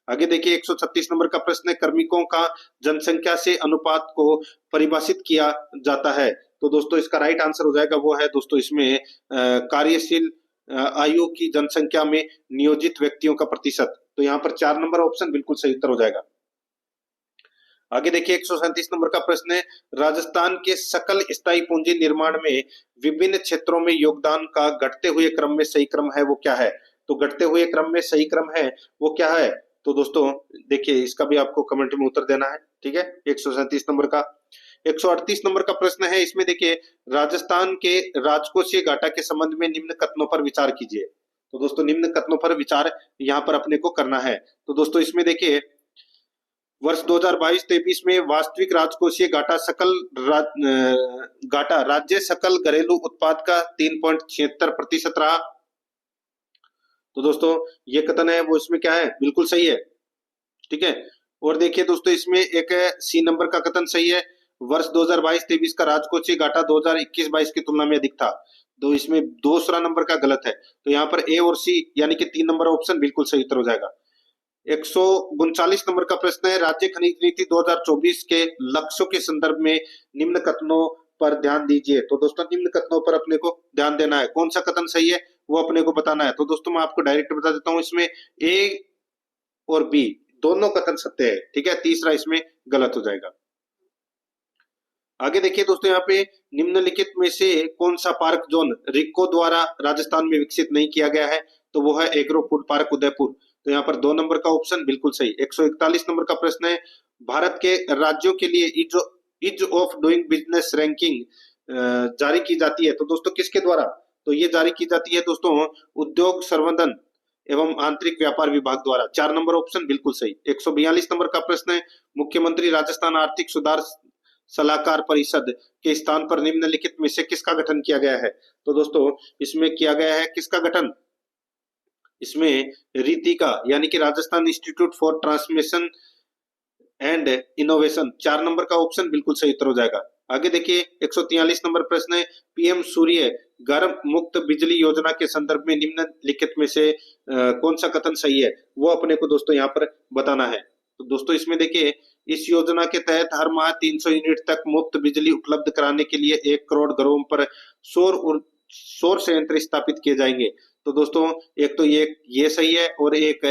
आगे देखिए, 136 नंबर का प्रश्न है, कार्मिकों का जनसंख्या से अनुपात को परिभाषित किया जाता है। तो दोस्तों इसका राइट आंसर हो जाएगा, वो है दोस्तों इसमें कार्यशील आयु की जनसंख्या में नियोजित व्यक्तियों का प्रतिशत। तो यहाँ पर 4 नंबर ऑप्शन बिल्कुल सही उत्तर हो जाएगा। आगे देखिए, 137 नंबर का प्रश्न है, राजस्थान के सकल स्थायी पूंजी निर्माण में विभिन्न क्षेत्रों में योगदान का घटते हुए क्रम में सही क्रम है वो क्या है? तो घटते हुए क्रम में सही क्रम है वो क्या है? तो दोस्तों देखिए, इसका भी आपको कमेंट में उत्तर देना है, ठीक है। 137 नंबर का 138 नंबर का प्रश्न है, इसमें देखिए, राजस्थान के राजकोषीय घाटा के संबंध में निम्न कथनों पर विचार कीजिए। तो दोस्तों निम्न कथनों पर विचार यहाँ पर अपने को करना है। तो दोस्तों इसमें देखिए, वर्ष 2022-23 में वास्तविक राजकोषीय घाटा राज्य सकल घरेलू उत्पाद का 3.76% रहा। तो दोस्तों ये कथन है वो इसमें क्या है? बिल्कुल सही है, ठीक है। और देखिए दोस्तों, इसमें एक सी नंबर का कथन सही है, वर्ष 2022-23 का राजकोषीय घाटा 2021-22 की तुलना में अधिक था। तो इसमें दूसरा नंबर का गलत है। तो यहाँ पर ए और सी यानी कि 3 नंबर ऑप्शन बिल्कुल सही उत्तर हो जाएगा। 139 नंबर का प्रश्न है, राज्य खनिज नीति 2024 के लक्ष्यों के संदर्भ में निम्न कथनों पर ध्यान दीजिए। तो दोस्तों निम्न कथनों पर अपने को ध्यान देना है, कौन सा कथन सही है वो अपने को बताना है। तो दोस्तों मैं आपको डायरेक्ट बता देता हूं, इसमें ए और बी दोनों कथन सत्य है, ठीक है। तीसरा इसमें गलत हो जाएगा। आगे देखिए दोस्तों, यहाँ पे निम्नलिखित में से कौन सा पार्क जोन रिको द्वारा राजस्थान में विकसित नहीं किया गया है? तो वो है एग्रो फूड पार्क उदयपुर। तो यहाँ पर 2 नंबर का ऑप्शन बिल्कुल सही। 141 नंबर का प्रश्न है, भारत के राज्यों के लिए is of doing business ranking जारी की जाती है। तो दोस्तों किसके द्वारा? तो ये जारी की जाती है दोस्तों उद्योग संवर्धन एवं आंतरिक व्यापार विभाग द्वारा। 4 नंबर ऑप्शन बिल्कुल सही। 142 नंबर का प्रश्न है, मुख्यमंत्री राजस्थान आर्थिक सुधार सलाहकार परिषद के स्थान पर निम्नलिखित में से किसका गठन किया गया है? तो दोस्तों इसमें किया गया है किसका गठन? इसमें रीति का यानी कि Rajasthan institute for transmission and innovation. 4 number का ऑप्शन बिल्कुल सही उत्तर हो जाएगा। आगे देखिए, 143 नंबर प्रश्न है, पीएम सूर्य घर मुक्त बिजली योजना के संदर्भ में निम्नलिखित में से कौन सा कथन सही है वो अपने को दोस्तों यहाँ पर बताना है। तो दोस्तों इसमें देखिए, इस योजना के तहत हर माह 300 यूनिट तक मुफ्त बिजली उपलब्ध कराने के लिए 1 करोड़ घरों पर सौर संयंत्र स्थापित किए जाएंगे। तो दोस्तों एक तो ये सही है, और एक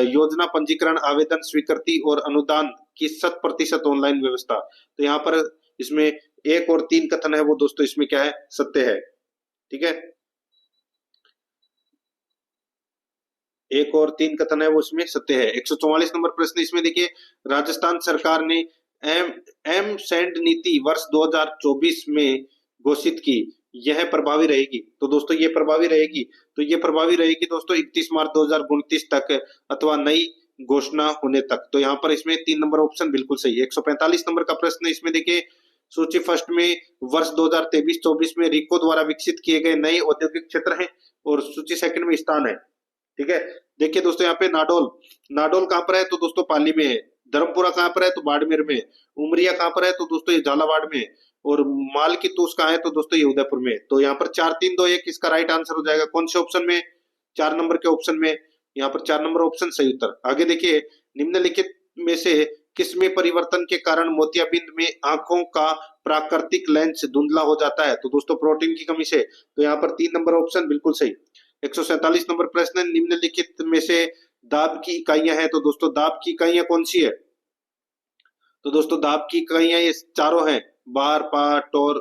योजना पंजीकरण, आवेदन स्वीकृति और अनुदान की 100% ऑनलाइन व्यवस्था। तो यहाँ पर इसमें 1 और 3 कथन है वो दोस्तों इसमें क्या है? सत्य है, ठीक है। 1 और 3 कथन है वो इसमें सत्य है। 144 नंबर प्रश्न, इसमें देखिए, राजस्थान सरकार ने एम सैंड नीति वर्ष 2024 में घोषित की, यह प्रभावी रहेगी। तो दोस्तों ये प्रभावी रहेगी, तो ये प्रभावी रहेगी दोस्तों 31 मार्च 2029 तक अथवा नई घोषणा होने तक। तो यहाँ पर इसमें 3 नंबर ऑप्शन बिल्कुल सही है। 145 नंबर का प्रश्न है, इसमें देखिए, सूची फर्स्ट में वर्ष 2023-24 में रिको द्वारा विकसित किए गए नए औद्योगिक क्षेत्र हैं, और सूची सेकंड में स्थान है, ठीक है। देखिए दोस्तों यहाँ पे नाडोल कहाँ पर है? तो दोस्तों पाली में है। धर्मपुरा कहाँ पर है? तो बाड़मेर में। उमरिया कहाँ पर है? तो दोस्तों ये झालावाड़ में। और माल की तूस कहाँ है? तो दोस्तों ये उदयपुर में। तो यहाँ पर 4 3 2 1 इसका राइट आंसर हो जाएगा। कौन से ऑप्शन में? 4 नंबर के ऑप्शन में। यहाँ पर 4 नंबर ऑप्शन सही उत्तर। आगे देखिए, निम्नलिखित में से किसमें परिवर्तन के कारण मोतियाबिंद में आंखों का प्राकृतिक लेंस धुंधला हो जाता है? तो दोस्तों प्रोटीन की कमी से। तो यहाँ पर 3 नंबर ऑप्शन बिल्कुल सही। 147 नंबर प्रश्न, निम्नलिखित में से दाब की इकाइयां हैं। तो दोस्तों दाब की इकाइयां कौन सी है? तो दोस्तों दाब की इकाइयां ये चारों हैं, बार, पार्ट और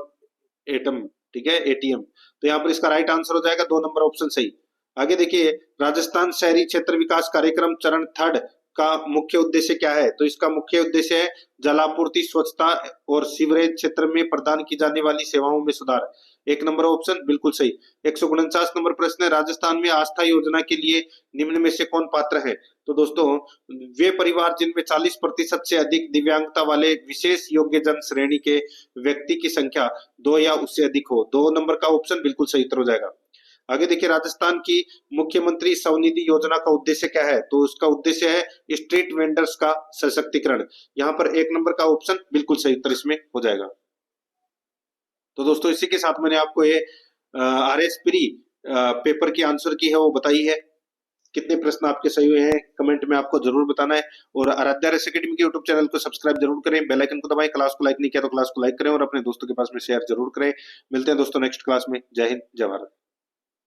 एटम, ठीक है, एटीएम। तो यहाँ पर इसका राइट आंसर हो जाएगा 2 नंबर ऑप्शन सही। आगे देखिए, राजस्थान शहरी क्षेत्र विकास कार्यक्रम चरण थर्ड का मुख्य उद्देश्य क्या है? तो इसका मुख्य उद्देश्य है जलापूर्ति, स्वच्छता और सीवरेज क्षेत्र में प्रदान की जाने वाली सेवाओं में सुधार। 1 नंबर ऑप्शन बिल्कुल सही। 149 नंबर प्रश्न है, राजस्थान में आस्था योजना के लिए निम्न में से कौन पात्र है? तो दोस्तों वे परिवार जिनमें 40% से अधिक दिव्यांगता वाले विशेष योग्य जन श्रेणी के व्यक्ति की संख्या 2 या उससे अधिक हो। 2 नंबर का ऑप्शन बिल्कुल सही उत्तर हो जाएगा। आगे देखिए, राजस्थान की मुख्यमंत्री स्वनिधि योजना का उद्देश्य क्या है? तो उसका उद्देश्य है स्ट्रीट वेंडर्स का सशक्तिकरण। यहाँ पर 1 नंबर का ऑप्शन बिल्कुल सही उत्तर इसमें हो जाएगा। तो दोस्तों इसी के साथ मैंने आपको ये RS प्री पेपर की आंसर की है वो बताई है। कितने प्रश्न आपके सही हुए हैं कमेंट में आपको जरूर बताना है। और आराध्या रेस एकेडमी के यूट्यूब चैनल को सब्सक्राइब जरूर करें, बेल आइकन को दबाएं, क्लास को लाइक नहीं किया तो क्लास को लाइक करें और अपने दोस्तों के पास में शेयर जरूर करें। मिलते हैं दोस्तों नेक्स्ट क्लास में। जय हिंद, जय भारत।